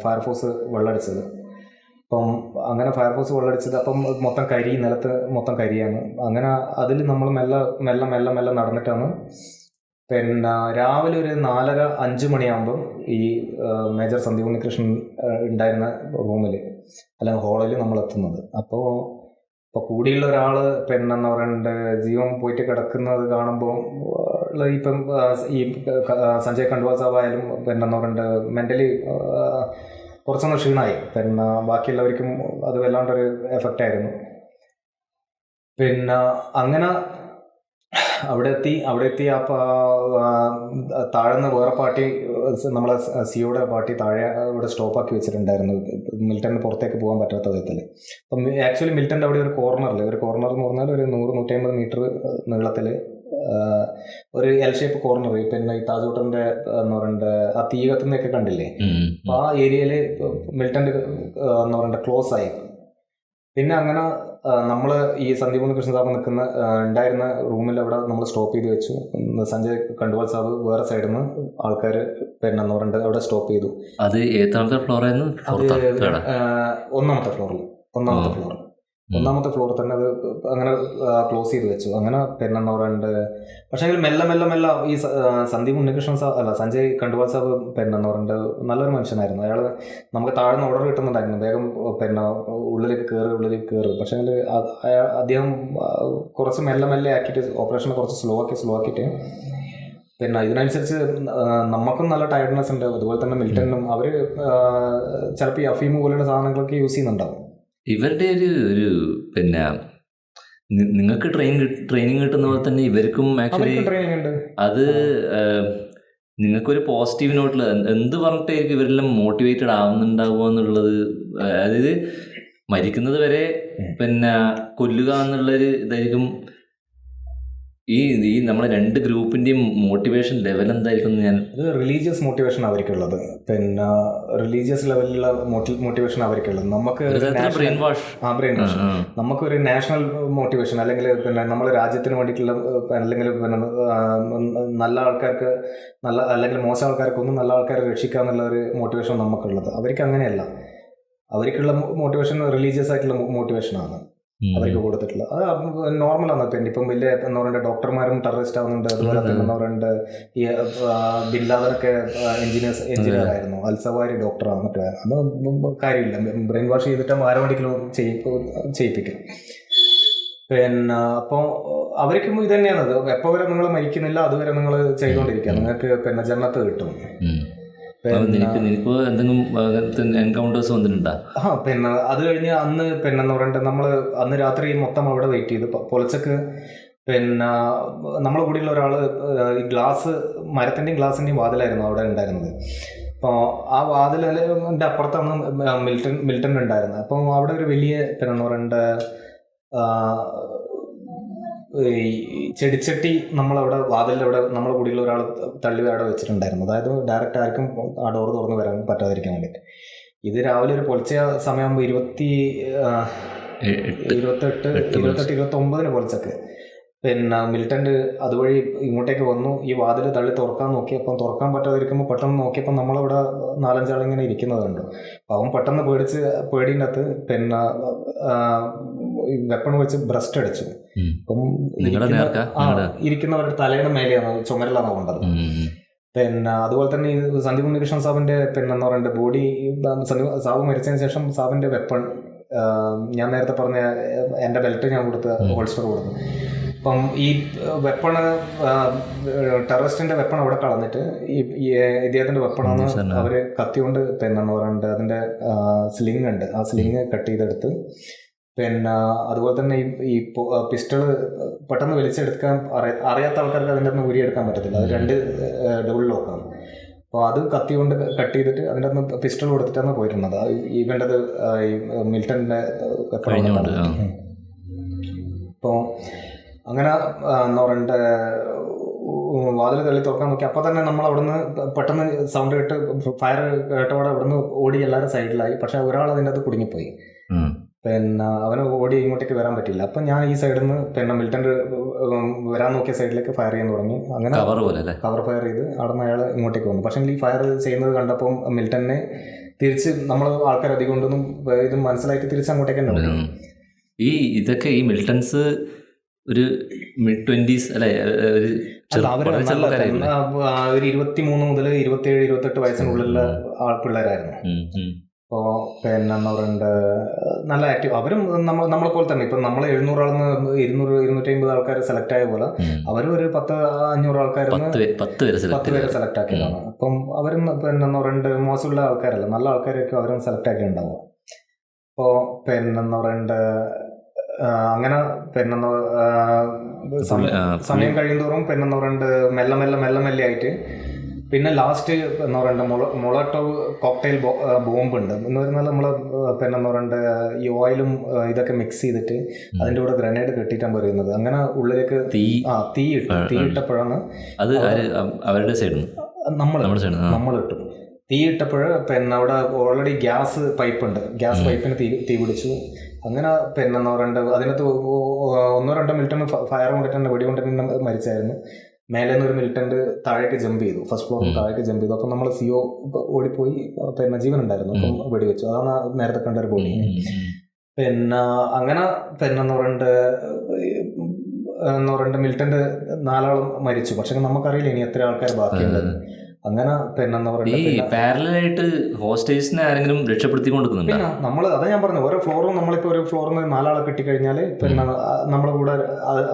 ഫയർഫോഴ്സ് വെള്ളമടിച്ചത്. അപ്പം അങ്ങനെ ഫയർഫോഴ്സ് വെള്ളമടിച്ചത് അപ്പം നിലത്ത് മൊത്തം കരിയാണ്. അങ്ങനെ അതിൽ നമ്മൾ മെല്ലെ നടന്നിട്ടാണ് പിന്നെ രാവിലെ ഒരു 4:30-5 മണിയാകുമ്പം ഈ മേജർ സന്ദീപ് ഉണ്ണികൃഷ്ണൻ ഉണ്ടായിരുന്ന റൂമിൽ അല്ലെങ്കിൽ ഹാളിൽ നമ്മൾ എത്തുന്നത്. അപ്പോൾ കൂടിയുള്ള ഒരാൾ പിന്നെന്ന് പറയുന്നത് ജീവൻ പോയിട്ട് കിടക്കുന്നത് കാണുമ്പോൾ ഇപ്പം ഈ സഞ്ജയ് കണ്ട്വാൾ സാബ് ആയാലും പിന്നെന്ന് പറയുന്നത് മെൻ്റലി കുറച്ചൊന്ന് ക്ഷീണമായി. പിന്നെ ബാക്കിയുള്ളവർക്കും അത് വല്ലാണ്ടൊരു എഫക്റ്റായിരുന്നു. പിന്നെ അങ്ങനെ അവിടെ എത്തി താഴെന്ന് വേറെ പാർട്ടി നമ്മളെ സിയോടെ പാർട്ടി താഴെ ഇവിടെ സ്റ്റോപ്പാക്കി വെച്ചിട്ടുണ്ടായിരുന്നു, മിൽട്ടണിന് പുറത്തേക്ക് പോകാൻ പറ്റാത്ത വിധത്തിൽ. അപ്പം ആക്ച്വലി മിൽട്ടൻ്റെ അവിടെ ഒരു കോർണർ എന്ന് പറഞ്ഞാൽ ഒരു 100-150 മീറ്റർ നീളത്തിൽ ഒരു എൽ ഷേപ്പ് കോർണർ. പിന്നെ ഈ താജ് ഹോട്ടലിൻ്റെ എന്ന് പറയുന്നത് ആ തീ കത്തുന്നതൊക്കെ കണ്ടില്ലേ, അപ്പം ആ ഏരിയയിൽ മിൽട്ടൻ്റെ എന്ന് പറയുന്നത് ക്ലോസ് ആയി. പിന്നെ അങ്ങനെ നമ്മൾ ഈ സന്ദീപ് ഉണ്ണികൃഷ്ണൻ സാബ് ഉണ്ടായിരുന്ന റൂമിൽ അവിടെ നമ്മൾ സ്റ്റോപ്പ് ചെയ്ത് വെച്ചു. സഞ്ജയ് കണ്ട്വാൾ സാബ് വേറെ സൈഡിൽ നിന്ന് ആൾക്കാർ പിന്നെ എന്ന് പറഞ്ഞിട്ട് അവിടെ സ്റ്റോപ്പ് ചെയ്തു. അത് ഏതാമത്തെ ഫ്ലോറായിരുന്നു? ഒന്നാമത്തെ ഫ്ലോർ തന്നെ അത് അങ്ങനെ ക്ലോസ് ചെയ്ത് വെച്ചു. അങ്ങനെ പിന്നെന്ന് പറയുന്നത് പക്ഷേ മെല്ലെ ഈ സന്ദീപ് ഉണ്ണികൃഷ്ണൻ സഞ്ജയ് കണ്ട്വാൾ സാബ് പിന്നെന്ന് പറയുന്നത് നല്ലൊരു മനുഷ്യനായിരുന്നു. അയാൾ നമുക്ക് താഴ്ന്ന ഓർഡർ കിട്ടുന്നുണ്ടായിരുന്നു, വേഗം പിന്നെ ഉള്ളിലേക്ക് കയറി. പക്ഷേ അദ്ദേഹം കുറച്ച് മെല്ലെ ആക്കിയിട്ട് ഓപ്പറേഷനെ കുറച്ച് സ്ലോ ആക്കിയിട്ട് പിന്നെ ഇതിനനുസരിച്ച് നമുക്കും നല്ല ടയർഡ്നെസ് ഉണ്ട്. അതുപോലെ തന്നെ മിൽട്ടനും അവർ ചിലപ്പോൾ ഈ അഫീം പോലെയുള്ള സാധനങ്ങളൊക്കെ യൂസ് ചെയ്യുന്നുണ്ടാവും. ഇവരുടെ ഒരു പിന്നെ നിങ്ങൾക്ക് ട്രെയിനിങ് കിട്ടുന്ന പോലെ തന്നെ ഇവർക്കും ആക്ച്വലി അത് നിങ്ങൾക്കൊരു പോസിറ്റീവ് നോട്ടിൽ എന്ത് പറഞ്ഞിട്ടായിരിക്കും ഇവരെല്ലാം മോട്ടിവേറ്റഡ് ആവുന്നുണ്ടാവുക എന്നുള്ളത്. അതായത് മരിക്കുന്നത് വരെ പിന്നെ കൊല്ലുക എന്നുള്ളൊരു ഇതായിരിക്കും ഈ നമ്മുടെ രണ്ട് ഗ്രൂപ്പിന്റെയും മോട്ടിവേഷൻ ലെവൽ എന്തായിരിക്കും? ഇത് റിലീജിയസ് മോട്ടിവേഷൻ അവർക്കുള്ളത്, പിന്നെ റിലീജിയസ് ലെവലിലുള്ള മോട്ടിവേഷൻ അവർക്കുള്ളത്. നമുക്ക് ബ്രെയിൻ വാഷ് നമുക്കൊരു നാഷണൽ മോട്ടിവേഷൻ അല്ലെങ്കിൽ പിന്നെ നമ്മുടെ രാജ്യത്തിന് വേണ്ടിയിട്ടുള്ള അല്ലെങ്കിൽ പിന്നെ നല്ല ആൾക്കാർക്ക് അല്ലെങ്കിൽ മോശം ആൾക്കാർക്കൊന്നും നല്ല ആൾക്കാരെ രക്ഷിക്കുക എന്നുള്ള ഒരു മോട്ടിവേഷൻ നമുക്കുള്ളത്. അവർക്ക് അങ്ങനെയല്ല. അവർക്കുള്ള മോട്ടിവേഷൻ റിലീജിയസ് ആയിട്ടുള്ള മോട്ടിവേഷനാണ് അവർക്ക് കൊടുത്തിട്ടുള്ളത്. അത് നോർമലാണ്. പിന്നെ ഇപ്പം വലിയ എന്ന് പറയുന്നത് ഡോക്ടർമാരും ടെററിസ്റ്റ് ആവുന്നുണ്ട്. അതുപോലെ തന്നെ എന്ന് പറയുന്നത് ഈ ബിൻ ലാദനൊക്കെ എഞ്ചിനീയർ ആയിരുന്നു, അൽസവാരി ഡോക്ടറാണ്. മറ്റേ അത് കാര്യമില്ല, ബ്രെയിൻ വാഷ് ചെയ്തിട്ട് ആരെ വേണ്ടിക്കലും ചെയ്യിപ്പിക്കും. പിന്നെ അപ്പോൾ അവർക്കും ഇത് തന്നെയാണ്. എപ്പോൾ വരെ നിങ്ങൾ മരിക്കുന്നില്ല അതുവരെ നിങ്ങൾ ചെയ്തുകൊണ്ടിരിക്കുക, നിങ്ങൾക്ക് പിന്നെ ജന്നത്ത് കിട്ടും. പിന്നെ അത് കഴിഞ്ഞ് അന്ന് പിന്നെന്ന് പറഞ്ഞിട്ട് നമ്മൾ അന്ന് രാത്രി മൊത്തം അവിടെ വെയിറ്റ് ചെയ്ത് പൊലച്ചക്ക് പിന്നെ നമ്മളെ കൂടെയുള്ള ഒരാൾ ഈ മരത്തിൻ്റെയും ഗ്ലാസിൻ്റെയും വാതിലായിരുന്നു അവിടെ ഉണ്ടായിരുന്നത്. അപ്പോൾ ആ വാതിലിൻ്റെ അപ്പുറത്താണ് മിൽട്ടൺ ഉണ്ടായിരുന്നത്. അപ്പം അവിടെ ഒരു വലിയ പിന്നെന്ന് പറയേണ്ട ഈ ചെടിച്ചട്ടി നമ്മളവിടെ വാതിലിൻ്റെ അവിടെ നമ്മളെ കൂടിയുള്ള ഒരാൾ തള്ളി അവിടെ വെച്ചിട്ടുണ്ടായിരുന്നു. അതായത് ഡയറക്റ്റ് ആർക്കും ആ ഡോർ തുറന്ന് വരാൻ പറ്റാതിരിക്കാൻ വേണ്ടിയിട്ട്. ഇത് രാവിലെ ഒരു പൊളിച്ച സമയമാകുമ്പോൾ 29 പൊളിച്ചൊക്കെ പിന്നെ മിലിറ്റൻ്റ് അതുവഴി ഇങ്ങോട്ടേക്ക് വന്നു. ഈ വാതിൽ തള്ളി തുറക്കാൻ നോക്കിയപ്പം തുറക്കാൻ പറ്റാതിരിക്കുമ്പോൾ പെട്ടെന്ന് നോക്കിയപ്പോൾ നമ്മളവിടെ 4-5 ആളിങ്ങനെ ഇരിക്കുന്നതുണ്ട്. അപ്പം അവൻ പെട്ടെന്ന് പേടീൻ്റെ അകത്ത് പിന്നെ വെപ്പൺ വെച്ച് ബ്രസ്റ്റ് അടിച്ചു. അപ്പം ഇരിക്കുന്നവരുടെ തലയുടെ മേലെയാണ്, ചുമരിലാണ് കൊണ്ടത്. പിന്നെ അതുപോലെ തന്നെ ഈ സന്ദീപ് ഉണ്ണികൃഷ്ണൻ സാബിൻ്റെ പിന്നെ എന്താ പറയുക ബോഡി, സാബ് മരിച്ചതിന് ശേഷം സാബിൻ്റെ വെപ്പൺ ഞാൻ നേരത്തെ പറഞ്ഞ എൻ്റെ ബെൽറ്റ് ഞാൻ കൊടുത്ത് ഹോൾസ്റ്റർ കൊടുത്തു. അപ്പം ഈ വെപ്പണ് ടെററിസ്റ്റിൻ്റെ വെപ്പൺ അവിടെ കളഞ്ഞിട്ട് ഈ ഇദ്ദേഹത്തിൻ്റെ വെപ്പണാണ് അവർ കത്തി കൊണ്ട് പിന്നെ എന്താ പറയുക അതിൻ്റെ സ്ലിങ് ഉണ്ട്, ആ സ്ലിങ് കട്ട് ചെയ്തെടുത്ത് പിന്നെ അതുപോലെ തന്നെ ഈ പിസ്റ്റള് പെട്ടെന്ന് വലിച്ചെടുക്കാൻ അറിയാത്ത ആൾക്കാർക്ക് അതിൻ്റെ അകത്ത് ഊരിയെടുക്കാൻ പറ്റത്തില്ല. അത് 2 ഡബിൾ ലോക്കാണ്. അപ്പോൾ അത് കത്തി കൊണ്ട് കട്ട് ചെയ്തിട്ട് അതിൻ്റെ അകത്ത് പിസ്റ്റൾ കൊടുത്തിട്ടാണ് പോയിരുന്നത്. ഈ വേണ്ടത് ഈ മിൽട്ടൻ്റെ അപ്പോൾ അങ്ങനെ എന്താ പറയണ്ട വാതിൽ തള്ളി തുറക്കാൻ നോക്കി. അപ്പോൾ തന്നെ നമ്മൾ അവിടുന്ന് പെട്ടെന്ന് സൗണ്ട് കേട്ട് ഫയർ കേട്ടവിടെ അവിടുന്ന് ഓടി എല്ലാവരും സൈഡിലായി. പക്ഷെ ഒരാൾ അതിൻ്റെ അകത്ത് കുടുങ്ങിപ്പോയി. പിന്നെ അവന് ഓടി ഇങ്ങോട്ടേക്ക് വരാൻ പറ്റില്ല. അപ്പം ഞാൻ ഈ സൈഡിൽ നിന്ന് പിന്നെ മിൽട്ടൻ്റെ വരാൻ നോക്കിയ സൈഡിലേക്ക് ഫയർ ചെയ്യാൻ തുടങ്ങി. അങ്ങനെ കവർ ഫയർ ചെയ്ത് അവിടെ നിന്ന് അയാൾ ഇങ്ങോട്ടേക്ക് വന്നു. പക്ഷേ ഈ ഫയർ ചെയ്യുന്നത് കണ്ടപ്പം മിൽട്ടനെ തിരിച്ച് നമ്മൾ ആൾക്കാർ അധികം കൊണ്ടൊന്നും ഇത് മനസ്സിലാക്കി തിരിച്ച് അങ്ങോട്ടേക്ക് തന്നെ വന്നു. ഇതൊക്കെ ഈ മിൽട്ടൺസ് ഒരു mid-20s അല്ലെ, ഒരു 23 മുതൽ 27-28 വയസ്സിനുള്ളിലുള്ള പിള്ളേരായിരുന്നു. അപ്പോൾ പിന്നെ എന്താ പറയണ്ട നല്ല ആക്റ്റീവ്. അവരും നമ്മളെ പോലെ തന്നെ ഇപ്പം നമ്മൾ 700 ആളിന്ന് 200-250 ആൾക്കാർ സെലക്ട് ആയ പോലെ അവരും ഒരു 10-500 ആൾക്കാർ 10 പേരെ സെലക്ട് ആക്കിയതാണ്. അപ്പം അവരും പിന്നെ എന്താ പറയണ്ട മോശമുള്ള ആൾക്കാരല്ല, നല്ല ആൾക്കാരൊക്കെ അവരും സെലക്ട് ആക്കി ഉണ്ടാവുക. അപ്പോൾ പിന്നെ എന്താ പറയണ്ട അങ്ങനെ പിന്നെ സമയം കഴിയുന്തോറും പിന്നെ എന്താ പറയണ്ട മെല്ലെ ആയിട്ട് പിന്നെ ലാസ്റ്റ് എന്താ പറയണ്ട മൊളോട്ടോവ് കോക്ടെയിൽ ബോംബ് ഉണ്ട് എന്ന് പറഞ്ഞാൽ നമ്മൾ പിന്നെ എന്താ പറയണ്ട ഈ ഓയിലും ഇതൊക്കെ മിക്സ് ചെയ്തിട്ട് അതിൻ്റെ കൂടെ ഗ്രനേഡ് കെട്ടിയിട്ടാണ് പറയുന്നത്. അങ്ങനെ ഉള്ളിലേക്ക് തീയിട്ടപ്പോഴാണ് നമ്മളിട്ടു. തീയിട്ടപ്പോൾ പിന്നെ അവിടെ ഓൾറെഡി ഗ്യാസ് പൈപ്പ് ഉണ്ട്, ഗ്യാസ് പൈപ്പിന് തീ പിടിച്ചു. അങ്ങനെ പിന്നെ എന്താ പറയണ്ട അതിനകത്ത് 1-2 മിനിറ്റിന് ഫയർ കൊണ്ടിട്ട് വെടികൊണ്ടിട്ട് മരിച്ചായിരുന്നു. മേലെ നിന്ന് ഒരു മിലിറ്റന്റ് താഴേക്ക് ജമ്പ് ചെയ്തു, ഫസ്റ്റ് ഫ്ലോറിൽ താഴേക്ക് ജമ്പ് ചെയ്തു. അപ്പം നമ്മൾ CO ഓടിപ്പോയി, പിന്നെ ജീവൻ ഉണ്ടായിരുന്നു. അപ്പം വെടിവെച്ചു. അതാണ് നേരത്തെ കണ്ട ഒരു ബോഡി. പിന്നെ അങ്ങനെ പിന്നെ എന്താ പറയണ്ട മിലിറ്റന്റ് 4 ആളും മരിച്ചു. പക്ഷെ നമുക്കറിയില്ല ഇനി എത്ര ആൾക്കാർ ബാക്കിയുണ്ടെന്ന്. അങ്ങനെ പിന്നെ എന്താ പറയുക പാരലായിട്ട് ഹോസ്റ്റേഴ്സിനെ ആരെങ്കിലും രക്ഷപ്പെടുത്തിക്കൊണ്ടിരിക്കുന്നുണ്ട്. പിന്നെ നമ്മൾ അതാ ഞാൻ പറഞ്ഞു, ഓരോ ഫ്ലോറും നമ്മളിപ്പോൾ ഒരു ഫ്ലോറിൽ നിന്ന് 4 ആളെ കിട്ടിക്കഴിഞ്ഞാൽ പിന്നെ നമ്മളെ കൂടെ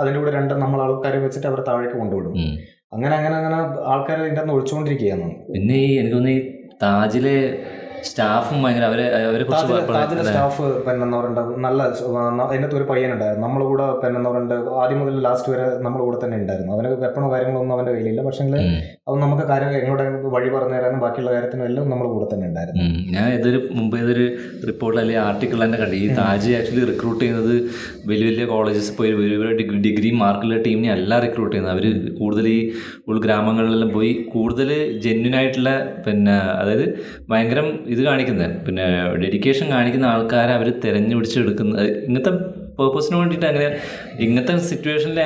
അതിൻ്റെ കൂടെ 2 ആൾക്കാരെ വെച്ചിട്ട് അവരെ താഴേക്ക് കൊണ്ടുവിടും. അങ്ങനെ ആൾക്കാർ ഇതിൻ്റെ അകത്ത് ഒഴിച്ചുകൊണ്ടിരിക്കുകയാണ്. പിന്നെ എനിക്ക് തോന്നുന്നു ഈ താജിലെ സ്റ്റാഫും ഭയങ്കര താജിലെ സ്റ്റാഫ് പിന്നെ എന്താ പറയണ്ട നല്ല അതിനകത്ത് ഒരു പയ്യനുണ്ടായിരുന്നു നമ്മളെ കൂടെ. പിന്നെ എന്താ പറയണ്ട ആദ്യം മുതൽ ലാസ്റ്റ് വരെ നമ്മുടെ കൂടെ തന്നെ ഉണ്ടായിരുന്നു. അവന് വെപ്പണോ കാര്യങ്ങളൊന്നും അവൻ്റെ കയ്യിലില്ല. പക്ഷേ അവൻ നമുക്ക് കാര്യങ്ങൾ എങ്ങോട്ട് വഴി പറഞ്ഞു തരാനും ബാക്കിയുള്ള കാര്യത്തിനും എല്ലാം നമ്മുടെ കൂടെ തന്നെ ഉണ്ടായിരുന്നു. ഞാൻ മുമ്പ് ഏതൊരു റിപ്പോർട്ട് അല്ലെങ്കിൽ ആർട്ടിക്കിൾ തന്നെ കണ്ടു. ഈ താജ് ആക്ച്വലി റിക്രൂട്ട് ചെയ്യുന്നത് വലിയ കോളേജസ് പോയി വലിയ ഡിഗ്രി മാർക്കുള്ള ടീമിനെ അല്ല റിക്രൂട്ട് ചെയ്യുന്നത്. അവർ കൂടുതൽ ഈ ഉൾഗ്രാമങ്ങളിലെല്ലാം പോയി കൂടുതൽ ജെന്യുനായിട്ടുള്ള പിന്നെ അതായത് ഭയങ്കര ഇത് കാണിക്കുന്നത് പിന്നെ ഡെഡിക്കേഷൻ കാണിക്കുന്ന ആൾക്കാരെ അവർ തിരഞ്ഞു പിടിച്ചെടുക്കുന്നത് ഇങ്ങനത്തെ പേർപ്പസിന് വേണ്ടിയിട്ട്. അങ്ങനെ ഇങ്ങനത്തെ സിറ്റുവേഷനിൽ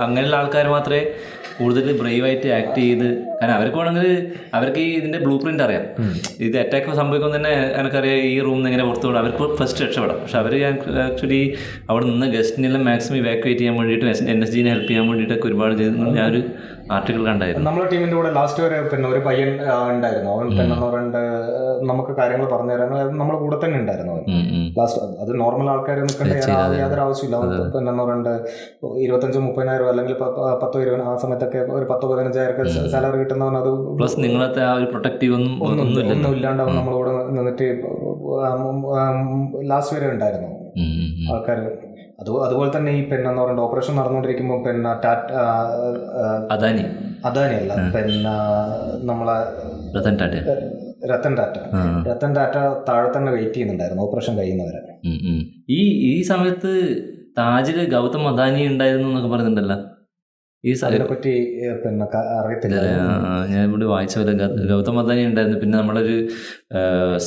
അങ്ങനെയുള്ള ആൾക്കാർ മാത്രമേ കൂടുതൽ ബ്രേവായിട്ട് ആക്ട് ചെയ്ത്, കാരണം അവർക്ക് വേണമെങ്കിൽ അവർക്ക് ഈ ഇതിൻ്റെ ബ്ലൂ പ്രിൻ്റ് അറിയാം. ഇത് അറ്റാക്ക് സംഭവിക്കുമ്പോൾ തന്നെ എനിക്കറിയാം ഈ റൂമിൽ നിന്ന് എങ്ങനെ പുറത്തു വിടാം, അവർക്ക് ഫസ്റ്റ് രക്ഷപ്പെടാം. പക്ഷെ അവർ ആക്ച്വലി അവിടെ നിന്ന് ഗസ്റ്റിനെല്ലാം മാക്സിമം ഇവാക്യുവേറ്റ് ചെയ്യാൻ വേണ്ടിയിട്ട് NSGനെ ഹെൽപ്പ് ചെയ്യാൻ വേണ്ടിയിട്ടൊക്കെ ഒരുപാട് ചെയ്തു. ഞാനൊരു ആർട്ടിക്കിൾ കണ്ടായിരുന്നു. നമ്മുടെ ടീമിൻ്റെ കൂടെ ലാസ്റ്റ് വരെ പിന്നെ ഒരു പയ്യൻ ഉണ്ടായിരുന്നു. അവൻ പിന്നെ പറയണ്ട നമുക്ക് കാര്യങ്ങൾ പറഞ്ഞു തരാൻ നമ്മുടെ കൂടെ തന്നെ ഉണ്ടായിരുന്നു അവൻ ലാസ്റ്റ്. അത് നോർമൽ ആൾക്കാർ നിൽക്കേണ്ട യാതൊരു ആവശ്യമില്ല. പിന്നെ പറയണ്ട 25,000-30,000 അല്ലെങ്കിൽ 10-20 ആ സമയത്തൊക്കെ ഒരു 10-15,000 സാലറി കിട്ടുന്നവൻ അത് പ്ലസ് നിങ്ങളത്തെ ആ ഒരു പ്രൊട്ടക്റ്റീവ് ഒന്നും ഇല്ലാണ്ട് അവൻ നമ്മുടെ കൂടെ നിന്നിട്ട് ലാസ്റ്റ് വരെ ഉണ്ടായിരുന്നു ആൾക്കാർ. അതുപോലെ തന്നെ ഈ പിന്നെ എന്താ പറയുക ഓപ്പറേഷൻ നടന്നുകൊണ്ടിരിക്കുമ്പോൾ പിന്നെ അദാനി അല്ല പിന്നെ നമ്മളെ രത്തൻ ടാറ്റ താഴെ തന്നെ വെയിറ്റ് ചെയ്യുന്നുണ്ടായിരുന്നു ഓപ്പറേഷൻ കഴിയുന്നവരെ. ഈ സമയത്ത് താജില് ഗൗതം അദാനി ഉണ്ടായിരുന്നു എന്നൊക്കെ പറയുന്നുണ്ടല്ലോ. ഈ അതിനെപ്പറ്റി പിന്നെ അറിയത്തില്ല. ഞാൻ ഇവിടെ വായിച്ച പോലെ ഗൗതം അദാനി ഉണ്ടായിരുന്നു. പിന്നെ നമ്മളൊരു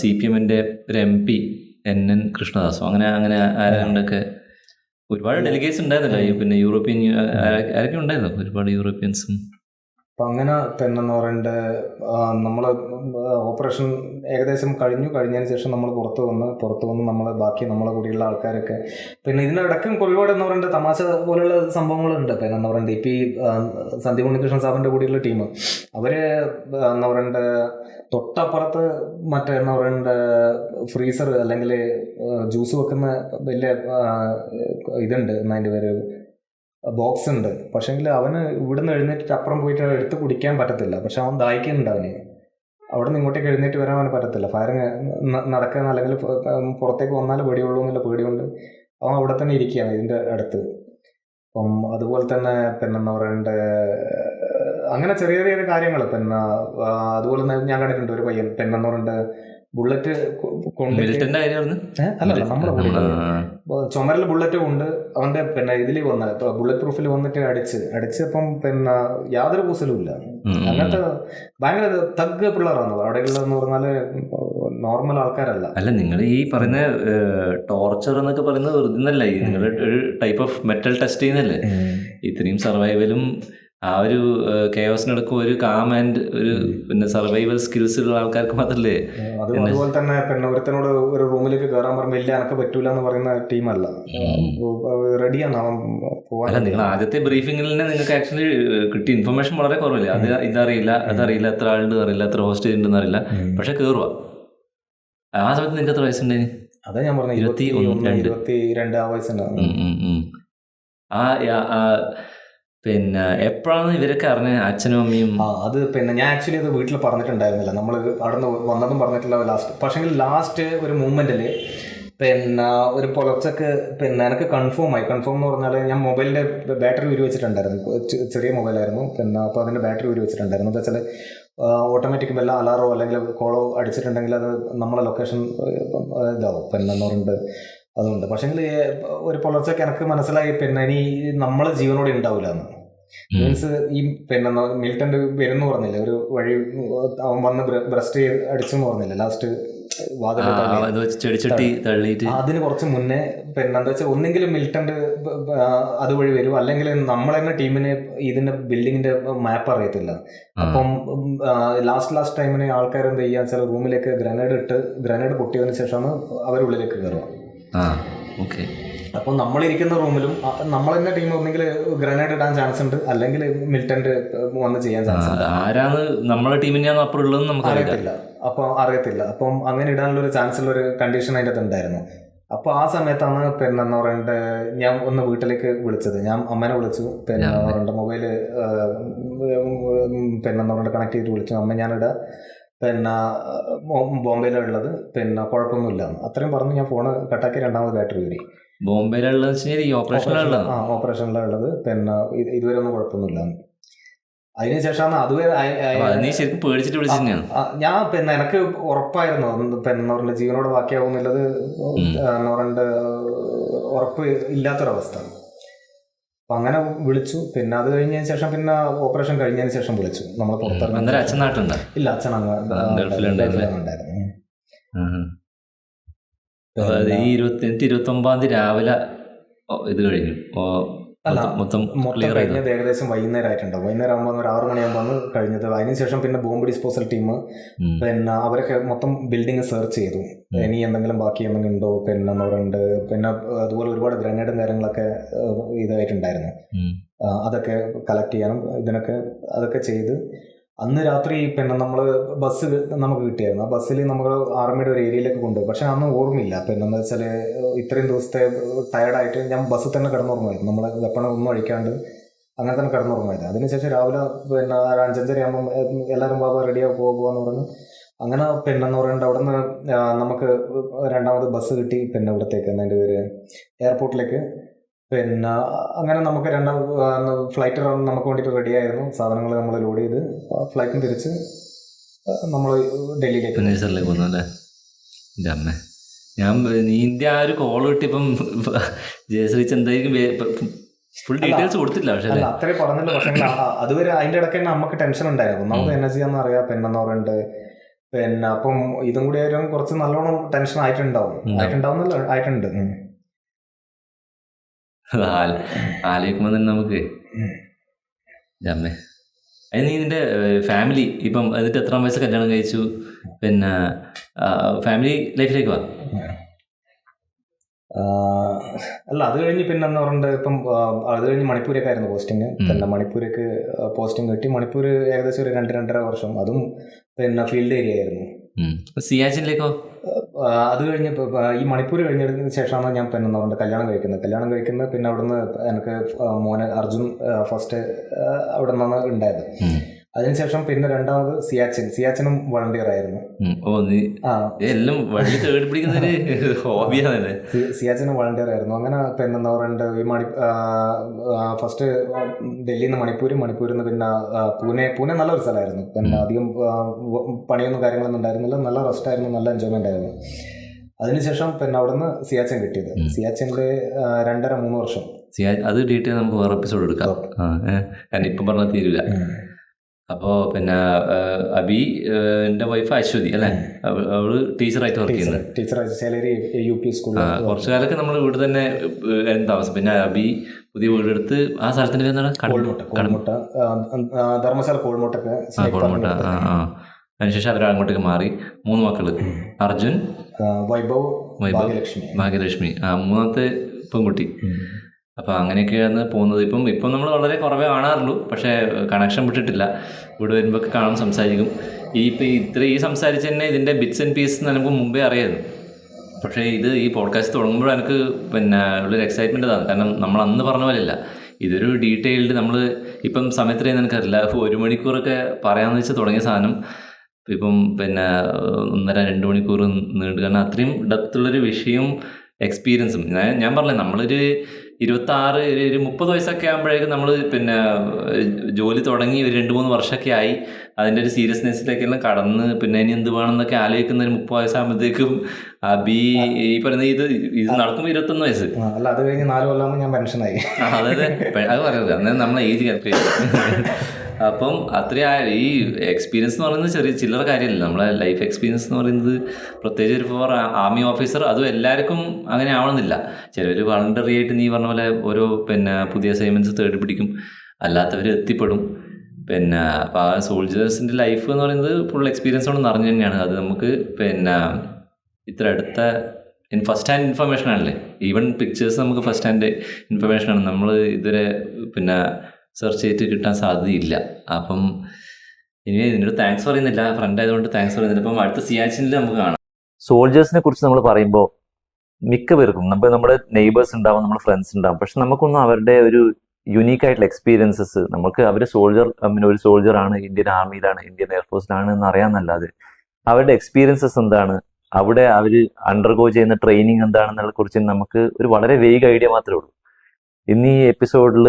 CPM ഒരു MP NN കൃഷ്ണദാസോ അങ്ങനെ ആരാണ്ടൊക്കെ ഒരുപാട് ഡെലിഗേറ്റ്സ് ഉണ്ടായിരുന്നല്ലോ. പിന്നെ യൂറോപ്യൻ ആരൊക്കെ ഉണ്ടായിരുന്നു, ഒരുപാട് യൂറോപ്യൻസും. അപ്പം അങ്ങനെ പിന്നെ എന്ന് പറയേണ്ട നമ്മൾ ഓപ്പറേഷൻ ഏകദേശം കഴിഞ്ഞതിന് ശേഷം നമ്മൾ പുറത്ത് വന്ന് നമ്മൾ ബാക്കി നമ്മളെ കൂടിയുള്ള ആൾക്കാരൊക്കെ പിന്നെ ഇതിനിടയ്ക്കും ഒരുപാട് എന്ന് പറയേണ്ട തമാശ പോലുള്ള സംഭവങ്ങളുണ്ട്. പിന്നെ എന്ന് പറയേണ്ട ഇപ്പം ഈ സന്ദീപ് ഉണ്ണികൃഷ്ണൻ സാറിൻ്റെ കൂടിയുള്ള ടീം അവർ എന്ന് പറയേണ്ട തൊട്ടപ്പുറത്ത് മറ്റേ എന്ന് പറയേണ്ട ഫ്രീസർ അല്ലെങ്കിൽ ജ്യൂസ് വെക്കുന്ന വലിയ ഇതുണ്ട്, എന്നതിൻ്റെ പേര് ബോക്സ് ഉണ്ട്. പക്ഷേങ്കിൽ അവന് ഇവിടുന്ന് എഴുന്നേറ്റ് അപ്പുറം പോയിട്ട് എടുത്ത് കുടിക്കാൻ പറ്റത്തില്ല. പക്ഷെ അവൻ ദാഹിക്കുന്നുണ്ട്. അവിടെ നിന്ന് ഇങ്ങോട്ടേക്ക് എഴുന്നേറ്റ് വരാൻ അവന് പറ്റത്തില്ല. ഫയറിങ് നടക്കുന്ന അല്ലെങ്കിൽ പുറത്തേക്ക് വന്നാൽ പേടിയുള്ളൂ എന്നുള്ള പേടിയുണ്ട് അവൻ അവിടെ തന്നെ ഇരിക്കുകയാണ് ഇതിൻ്റെ അടുത്ത്. അപ്പം അതുപോലെ തന്നെ പിന്നെന്താ പറയണ്ട അങ്ങനെ ചെറിയ ചെറിയ കാര്യങ്ങൾ. പിന്നെ അതുപോലെ തന്നെ ഞാൻ കണ്ടിട്ടുണ്ട് ഒരു പയ്യൻ പിന്നെന്ന് പറയണ്ട ബുള്ളറ്റ് അല്ലല്ല നമ്മുടെ ചുമരിൽ ബുള്ളറ്റ് കൊണ്ട് അവന്റെ പിന്നെ ഇതിൽ വന്ന ബുള്ളറ്റ് പ്രൂഫിൽ വന്നിട്ട് അടിച്ചപ്പം പിന്നെ യാതൊരു കൂസലും ഇല്ല. അങ്ങനത്തെ ഭയങ്കര തഗ് പിള്ളേറാണ് അവിടെയുള്ളതെന്ന് പറഞ്ഞാല് നോർമൽ ആൾക്കാരല്ല. അല്ല, നിങ്ങൾ ഈ പറയുന്ന ടോർച്ചർ എന്നൊക്കെ പറയുന്നത് വെറുതെ നിങ്ങളുടെ ഒരു ടൈപ്പ് ഓഫ് മെറ്റൽ ടെസ്റ്റ് ചെയ്യുന്നല്ലേ. ഇത്രയും സർവൈവലും ആ ഒരു കെയോസിനടക്കം ഒരു കാം ആൻഡ് ഒരു പിന്നെ സർവൈവൽ സ്കിൽസ് ഉള്ള ആൾക്കാർക്ക് മാത്രല്ലേ. അതുപോലെ തന്നെ പിന്നെ ഒരുത്തനോട് ഒരു റൂമിലേക്ക് കയറാൻ പറയുമ്പോൾ ഇല്ല എനിക്ക് പറ്റൂല എന്ന് പറയുന്ന ടീമല്ല, റെഡിയാണ് അവൻ പോവാൻ. അല്ല, നിങ്ങൾ ആദ്യത്തെ ബ്രീഫിംഗിൽ തന്നെ നിങ്ങൾക്ക് ആക്ച്വലി കിട്ടിയ ഇൻഫർമേഷൻ വളരെ കുറവല്ലേ. ഇതറിയില്ല അതറിയില്ല, എത്ര ആളുണ്ട് അറിയില്ല, എത്ര ഹോസ്റ്റേജ് ഉണ്ടെന്ന് അറിയില്ല, പക്ഷെ കയറുക. ആ സമയത്ത് നിങ്ങൾക്ക് എത്ര വയസ്സുണ്ടായി? അതാ ഞാൻ പറഞ്ഞത് 22 ആ വയസ്സുണ്ടാവും. പിന്നെ എപ്പോഴാണ് ഇവരൊക്കെ അറിഞ്ഞ അച്ഛനും അമ്മയും? അത് പിന്നെ ഞാൻ ആക്ച്വലി അത് വീട്ടിൽ പറഞ്ഞിട്ടുണ്ടായിരുന്നില്ല, നമ്മൾ അവിടെ നിന്ന് വന്നതും പറഞ്ഞിട്ടില്ല ലാസ്റ്റ്. പക്ഷേങ്കിൽ ലാസ്റ്റ് ഒരു മൂമെന്റിൽ പിന്നെ ഒരു പുലർച്ചക്ക് പിന്നെ എനിക്ക് കൺഫേം എന്ന് പറഞ്ഞാൽ ഞാൻ മൊബൈലിൻ്റെ ബാറ്ററി ഉരി വെച്ചിട്ടുണ്ടായിരുന്നു. ചെറിയ മൊബൈലായിരുന്നു. പിന്നെ അപ്പോൾ അതിൻ്റെ ബാറ്ററി ഉരി വെച്ചിട്ടുണ്ടായിരുന്നു. എന്താ വെച്ചാൽ ഓട്ടോമാറ്റിക് വല്ല അലാറോ അല്ലെങ്കിൽ കോളോ അടിച്ചിട്ടുണ്ടെങ്കിൽ അത് നമ്മളെ ലൊക്കേഷൻ ഇതാവും പിന്നെ എന്ന് പറഞ്ഞിട്ട് അതുകൊണ്ട്. പക്ഷേങ്കിൽ ഒരു പുലർച്ചയ്ക്ക് എനിക്ക് മനസ്സിലായി പിന്നെ ഇനി നമ്മൾ ജീവനോടെ ഉണ്ടാവില്ല എന്ന്. മീൻസ് ഈ പിന്നെ മിലിറ്റന്റ് വരുന്നു പറഞ്ഞില്ല, ഒരു വഴി അവൻ വന്ന് ബ്രസ്റ്റ് അടിച്ചെന്ന് പറഞ്ഞില്ല ലാസ്റ്റ് അതിന് കുറച്ച് മുന്നേ. പിന്നെ എന്താ വെച്ചാൽ ഒന്നെങ്കിലും മിലിറ്റന്റ് അതുവഴി വരും, അല്ലെങ്കിൽ നമ്മളെ തന്നെ ടീമിന് ഇതിന്റെ ബിൽഡിങ്ങിന്റെ മാപ്പ് അറിയത്തില്ല. അപ്പം ലാസ്റ്റ് ടൈമിന് ആൾക്കാർ എന്ത് ചെയ്യാന്ന് വെച്ചാൽ റൂമിലേക്ക് ഗ്രനേഡ് പൊട്ടിയതിനു ശേഷമാണ് അവരുള്ളിലേക്ക് കയറുക. അപ്പം നമ്മളിരിക്കുന്ന റൂമിലും നമ്മൾ തന്നെ ടീം ഒന്നെങ്കിൽ ഗ്രനേഡ് ഇടാൻ ചാൻസ് ഉണ്ട്, അല്ലെങ്കിൽ മിലിറ്റന്റ് വന്ന് ചെയ്യാൻ ചാൻസ് ഉണ്ട്. ആരാണ് നമ്മളെ ടീമിനെയാണ് അപ്പുറമുള്ളത് നമുക്ക് അറിയത്തില്ല. അപ്പം അങ്ങനെ ഇടാനുള്ള ഒരു ചാൻസ് ഉള്ള ഒരു കണ്ടീഷൻ അതിൻ്റെ അകത്ത് ഉണ്ടായിരുന്നു. അപ്പോൾ ആ സമയത്താണ് പിന്നെ എന്താ പറയണ്ടത് ഞാൻ ഒന്ന് വീട്ടിലേക്ക് വിളിച്ചത്. ഞാൻ അമ്മേനെ വിളിച്ചു. പിന്നെ എന്താ പറയണ്ട മൊബൈല് പിന്നെ എന്താ പറയണ്ട കണക്ട് ചെയ്തിട്ട് വിളിച്ചു. അമ്മ ഞാനിവിടെ പിന്നെ ബോംബെയിലുള്ളത്, പിന്നെ കുഴപ്പമൊന്നുമില്ല അത്രയും പറഞ്ഞ് ഞാൻ ഫോണ് കട്ടാക്കി രണ്ടാമത് ബാറ്ററി കയറി. ഓപ്പറേഷനിലുള്ളത് പിന്നെ ഇതുവരെ ഒന്നും കുഴപ്പമൊന്നുമില്ല. അതിനുശേഷമാണ് അതുവരെ ഞാൻ പിന്നെ എനിക്ക് ഉറപ്പായിരുന്നു പിന്നെ പറഞ്ഞ ജീവനോട് ബാക്കിയാവുന്നുള്ളത് എന്ന് പറഞ്ഞ ഉറപ്പ് ഇല്ലാത്തൊരവസ്ഥ. അപ്പം അങ്ങനെ വിളിച്ചു. പിന്നെ അത് കഴിഞ്ഞതിന് ശേഷം പിന്നെ ഓപ്പറേഷൻ കഴിഞ്ഞതിന് ശേഷം വിളിച്ചു. നമ്മൾ പുറത്തിറങ്ങി. ഇല്ല, അച്ഛൻ ഗൾഫിലുണ്ടായിരുന്നു. ഈ 29 രാവിലെ ഇത് കഴിഞ്ഞു മൊത്തം കഴിഞ്ഞത് ഏകദേശം വൈകുന്നേരം ആയിട്ടുണ്ടാവും. വൈകുന്നേരം ആകുമ്പോൾ ഒരു 6 മണിയാകുമ്പോൾ കഴിഞ്ഞത്. അതിനുശേഷം പിന്നെ ബോംബ് ഡിസ്പോസൽ ടീം പിന്നെ അവരൊക്കെ മൊത്തം ബിൽഡിങ് സെർച്ച് ചെയ്തു, ഇനി എന്തെങ്കിലും ബാക്കി എന്തെങ്കിലും ഉണ്ടോ പിന്നെ എന്ന് പറയുന്നുണ്ട്. പിന്നെ അതുപോലെ ഒരുപാട് ഗ്രനേഡും കാര്യങ്ങളൊക്കെ ഇതായിട്ടുണ്ടായിരുന്നു. അതൊക്കെ കളക്ട് ചെയ്യാനും അതൊക്കെ ചെയ്ത് അന്ന് രാത്രി പിന്നെ നമ്മൾ ബസ് നമുക്ക് കിട്ടിയായിരുന്നു. ആ ബസ്സിൽ നമ്മൾ ആർമിയുടെ ഒരു ഏരിയയിലേക്ക് കൊണ്ടുപോയി. പക്ഷെ അന്ന് ഓർമ്മയില്ല. പിന്നെ എന്താ വെച്ചാൽ ഇത്രയും ദിവസത്തെ ടയർഡായിട്ട് ഞാൻ ബസ്സിൽ തന്നെ കിടന്നുറങ്ങുമായിരുന്നു. നമ്മൾ വെപ്പണൊന്നും അഴിക്കാണ്ട് അങ്ങനെ തന്നെ കിടന്നുറങ്ങുമായിരുന്നു. അതിനുശേഷം രാവിലെ പിന്നെ 5:30 ആകുമ്പം എല്ലാവരും ബാബ റെഡിയായി പോകാന്ന് പറഞ്ഞു. അങ്ങനെ പിന്നെ എന്ന് പറയുന്നത് അവിടെ നിന്ന് നമുക്ക് രണ്ടാമത് ബസ് കിട്ടി. പിന്നെ ഇവിടത്തേക്ക് അതിൻ്റെ പേര് എയർപോർട്ടിലേക്ക്. പിന്നെ അങ്ങനെ നമുക്ക് ഫ്ലൈറ്റ് നമുക്ക് വേണ്ടിയിട്ട് റെഡിയായിരുന്നു. സാധനങ്ങൾ നമ്മൾ ലോഡ് ചെയ്ത് ഫ്ലൈറ്റിന് തിരിച്ച് നമ്മൾ ഡൽഹിയിലേക്ക് വന്നു അല്ലേ. എൻ്റെ അമ്മ, ഞാൻ നീൻ്റെ ആ ഒരു കോൾ കിട്ടിയപ്പം ജയശ്രീച്ച് എന്തായിരിക്കും ഫുൾ ഡീറ്റെയിൽസ് കൊടുത്തില്ല. പക്ഷേ അല്ല അത്രയും പറഞ്ഞില്ല. പക്ഷേ അതുവരെ അതിന്റെ ഇടയ്ക്ക് തന്നെ നമുക്ക് ടെൻഷൻ ഉണ്ടായിരുന്നു. നമുക്ക് എൻ എസ് ജി എന്ന് അറിയാം, പെണ്ണെന്ന് പറയുന്നുണ്ട്. പിന്നെ അപ്പം ഇതും കൂടി ആയാലും കുറച്ച് നല്ലോണം ടെൻഷൻ ആയിട്ടുണ്ട്. ആലോചിക്കുമ്പോൾ തന്നെ നമുക്ക് അമ്മേ. നീ നിന്റെ ഫാമിലി ഇപ്പം എന്നിട്ട് എത്രാം വയസ്സ് കല്യാണം കഴിച്ചു? പിന്നെ ഫാമിലി ലൈഫിലേക്ക് വാ. അല്ല അത് കഴിഞ്ഞ് പിന്നെ എന്ന് പറഞ്ഞിട്ട് ഇപ്പം അത് കഴിഞ്ഞ് മണിപ്പൂരൊക്കെ ആയിരുന്നു പോസ്റ്റിങ്. പിന്നെ മണിപ്പൂരൊക്കെ പോസ്റ്റിംഗ് കിട്ടി. മണിപ്പൂർ ഏകദേശം ഒരു 2-2.5 വർഷം. അതും പിന്നെ ഫീൽഡ് ഏരിയ ആയിരുന്നു. സിയാച്ചിനിലേക്കോ? അത് കഴിഞ്ഞ് ഈ മണിപ്പൂർ കഴിഞ്ഞതിന് ശേഷമാണ് ഞാൻ പിന്നെ പറഞ്ഞിട്ട് കല്യാണം കഴിക്കുന്നത്. പിന്നെ അവിടുന്ന് എനിക്ക് മോനെ അർജുൻ ഫസ്റ്റ് അവിടെ നിന്നാണ് ഉണ്ടായത്. അതിനുശേഷം പിന്നെ രണ്ടാമത് സിയാച്ചിനും വളണ്ടിയർ ആയിരുന്നു. സിയാച്ചിനും വളണ്ടിയർ ആയിരുന്നു. അങ്ങനെ പിന്നെ എന്താ പറയണ്ടത്, ഈ ഫസ്റ്റ് ഡൽഹിയിൽ നിന്ന് മണിപ്പൂരിൽ നിന്ന് പിന്നെ പൂനെ നല്ലൊരു സ്ഥലമായിരുന്നു. പിന്നെ അധികം പണിയൊന്നും കാര്യങ്ങളൊന്നും ഉണ്ടായിരുന്നില്ല. നല്ല റെസ്റ്റ് ആയിരുന്നു, നല്ല എൻജോയ്മെന്റ് ആയിരുന്നു. അതിനുശേഷം പിന്നെ അവിടുന്ന് സിയാച്ചിൻ കിട്ടിയത്. സിയാച്ചിൻ്റെ 2.5-3 വർഷം. അത് ഡീറ്റെയിൽ നമുക്ക് വേറെ എപ്പിസോഡ് എടുക്കാം. കാരണം ഇപ്പം പറഞ്ഞാൽ തീരില്ല. അപ്പോൾ പിന്നെ അബി എൻ്റെ വൈഫ് അശ്വതി അല്ലേ, അവള് ടീച്ചറായിട്ട് വർക്ക് ചെയ്യുന്നത്. കുറച്ചു കാലമൊക്കെ നമ്മൾ ഇവിടെ തന്നെ താമസം. പിന്നെ അബി പുതിയ വീടെടുത്ത് ആ സ്ഥലത്തിന്റെ പേര് ധർമ്മശാല കോൾമോട്ട. അതിനുശേഷം അവർ അങ്ങോട്ടേക്ക് മാറി. 3 മക്കള്, അർജുൻ, വൈഭവ്, ഭാഗ്യലക്ഷ്മി, മൂന്നാമത്തെ പെൺകുട്ടി. അപ്പോൾ അങ്ങനെയൊക്കെയാണ് പോകുന്നത്. ഇപ്പം നമ്മൾ വളരെ കുറവേ കാണാറുള്ളൂ. പക്ഷേ കണക്ഷൻ വിട്ടിട്ടില്ല. ഇവിടെ വരുമ്പോൾ കാണും, സംസാരിക്കും. ഈ സംസാരിച്ച് തന്നെ ഇതിൻ്റെ ബിറ്റ്സ് ആൻഡ് പീസ് നമുക്ക് മുമ്പേ അറിയായിരുന്നു. പക്ഷേ ഈ പോഡ്കാസ്റ്റ് തുടങ്ങുമ്പോൾ എനിക്ക് പിന്നെ ഉള്ളൊരു എക്സൈറ്റ്മെൻറ്റ് ഇതാണ്. കാരണം നമ്മൾ അന്ന് പറഞ്ഞ പോലെയല്ല, ഇതൊരു ഡീറ്റെയിൽഡ് നമ്മൾ ഇപ്പം സമയത്രയും എനിക്കറിയില്ല, 1 മണിക്കൂറൊക്കെ പറയാമെന്ന് വെച്ച് തുടങ്ങിയ സാധനം ഇപ്പം പിന്നെ 1.5-2 മണിക്കൂർ നീണ്ടു. കാരണം അത്രയും ഡെപ്തുള്ളൊരു വിഷയവും എക്സ്പീരിയൻസും. ഞാൻ പറഞ്ഞില്ലേ, നമ്മളൊരു 26-30 വയസ്സൊക്കെ ആകുമ്പോഴേക്കും നമ്മൾ പിന്നെ ജോലി തുടങ്ങി ഒരു 2-3 വർഷമൊക്കെ ആയി അതിൻ്റെ ഒരു സീരിയസ്നെസ്സിലേക്കെല്ലാം കടന്ന് പിന്നെ ഇനി എന്ത് വേണമെന്നൊക്കെ ആലോചിക്കുന്ന ഒരു 30 വയസ്സാകുമ്പോഴത്തേക്കും അബി ഈ പറയുന്നത് ഇത് നടക്കുമ്പോൾ 21 വയസ്സ്. അല്ല അത് കഴിഞ്ഞ് 4 കൊല്ലം ഞാൻ പെൻഷനായി. അതായത് അത് പറയുന്നത് അന്നേരം നമ്മളെ ഏജ് കാൽക്കുലേറ്റ്. അപ്പം അത്രയും ഈ എക്സ്പീരിയൻസ് എന്ന് പറയുന്നത് ചെറിയ ചില്ലറ കാര്യമല്ല. നമ്മളെ ലൈഫ് എക്സ്പീരിയൻസ് എന്ന് പറയുന്നത് പ്രത്യേകിച്ച് ഒരു ഫോർ ആർമി ഓഫീസർ അതും എല്ലാവർക്കും അങ്ങനെ ആവണമെന്നില്ല. ചിലർ വളണ്ടറി ആയിട്ട് നീ പറഞ്ഞ പോലെ ഓരോ പിന്നെ പുതിയ അസൈൻമെൻറ്റ്സ് തേടി പിടിക്കും, അല്ലാത്തവർ എത്തിപ്പെടും. പിന്നെ അപ്പോൾ ആ സോൾജേഴ്സിൻ്റെ ലൈഫ് എന്ന് പറയുന്നത് ഫുൾ എക്സ്പീരിയൻസ് കൊണ്ട് നിറഞ്ഞു തന്നെയാണ്. അത് നമുക്ക് പിന്നെ ഇത്ര അടുത്ത ഫസ്റ്റ് ഹാൻഡ് ഇൻഫർമേഷൻ ആണല്ലേ. ഈവൻ പിക്ചേഴ്സ് നമുക്ക് ഫസ്റ്റ് ഹാൻഡ് ഇൻഫർമേഷനാണ്. നമ്മൾ ഇതുവരെ പിന്നെ സെർച്ച് ചെയ്തിട്ട് കിട്ടാൻ സാധ്യതയില്ല. അപ്പം ഇനി ഇതിനൊരു താങ്ക്സ് പറയുന്നില്ല, ഫ്രണ്ട് ആയതുകൊണ്ട് താങ്ക്സ് പറയുന്നില്ല. അപ്പം അടുത്ത സിയാച്ചിനിൽ നമുക്ക് കാണാം. സോൾജേഴ്സിനെ കുറിച്ച് നമ്മൾ പറയുമ്പോൾ മിക്ക പേർക്കും നമ്മുടെ നെയ്ബേഴ്സ് ഉണ്ടാവും, നമ്മുടെ ഫ്രണ്ട്സ് ഉണ്ടാവും. പക്ഷെ നമുക്കൊന്നും അവരുടെ ഒരു യുണീക്ക് ആയിട്ടുള്ള എക്സ്പീരിയൻസസ് നമുക്ക് അവർ ഒരു സോൾജറാണ്, ഇന്ത്യൻ ആർമിയിലാണ്, ഇന്ത്യൻ എയർഫോഴ്സിലാണ് എന്ന് അറിയാമെന്നല്ലാതെ അവരുടെ എക്സ്പീരിയൻസസ് എന്താണ്, അവിടെ അവർ അണ്ടർഗോ ചെയ്യുന്ന ട്രെയിനിങ് എന്താണെന്നുള്ള കുറിച്ച് നമുക്ക് ഒരു വളരെ വേഗ് ഐഡിയ മാത്രമേ ഉള്ളൂ. ഇന്ന് ഈ എപ്പിസോഡിൽ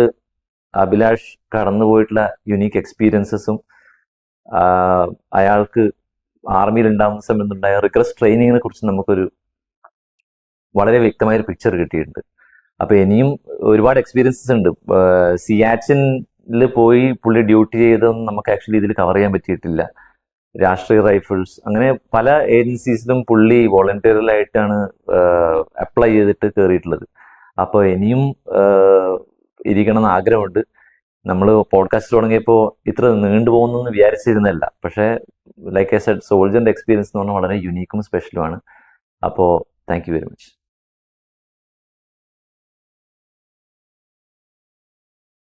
അഭിലാഷ് കടന്നുപോയിട്ടുള്ള യുണീക്ക് എക്സ്പീരിയൻസസും അയാൾക്ക് ആർമിയിൽ ഉണ്ടാകുന്ന സമയത്തുണ്ടായ റിഗ്രസ് ട്രെയിനിങ്ങിനെ കുറിച്ച് നമുക്കൊരു വളരെ വ്യക്തമായൊരു പിക്ചർ കിട്ടിയിട്ടുണ്ട്. അപ്പോൾ ഇനിയും ഒരുപാട് എക്സ്പീരിയൻസസ് ഉണ്ട്. സിയാച്ചിനിൽ പോയി പുള്ളി ഡ്യൂട്ടി ചെയ്തതൊന്നും നമുക്ക് ആക്ച്വലി ഇതിൽ കവർ ചെയ്യാൻ പറ്റിയിട്ടില്ല. രാഷ്ട്രീയ റൈഫിൾസ് അങ്ങനെ പല ഏജൻസീസിലും പുള്ളി വോളണ്ടിയറിലായിട്ടാണ് അപ്ലൈ ചെയ്തിട്ട് കയറിയിട്ടുള്ളത്. അപ്പോൾ ഇനിയും ഇരിക്കണമെന്ന് ആഗ്രഹമുണ്ട്. നമ്മൾ പോഡ്കാസ്റ്റ് തുടങ്ങിയപ്പോൾ ഇത്ര നീണ്ടു പോകുന്നെന്ന് വിചാരിച്ചിരുന്നല്ല. പക്ഷേ ലൈക്ക് ഐ സെഡ്, സോൾജറിൻ്റെ എക്സ്പീരിയൻസ് എന്ന് പറഞ്ഞാൽ വളരെ യുണീക്കും സ്പെഷ്യലുമാണ്. അപ്പോൾ താങ്ക് യു വെരി മച്ച്.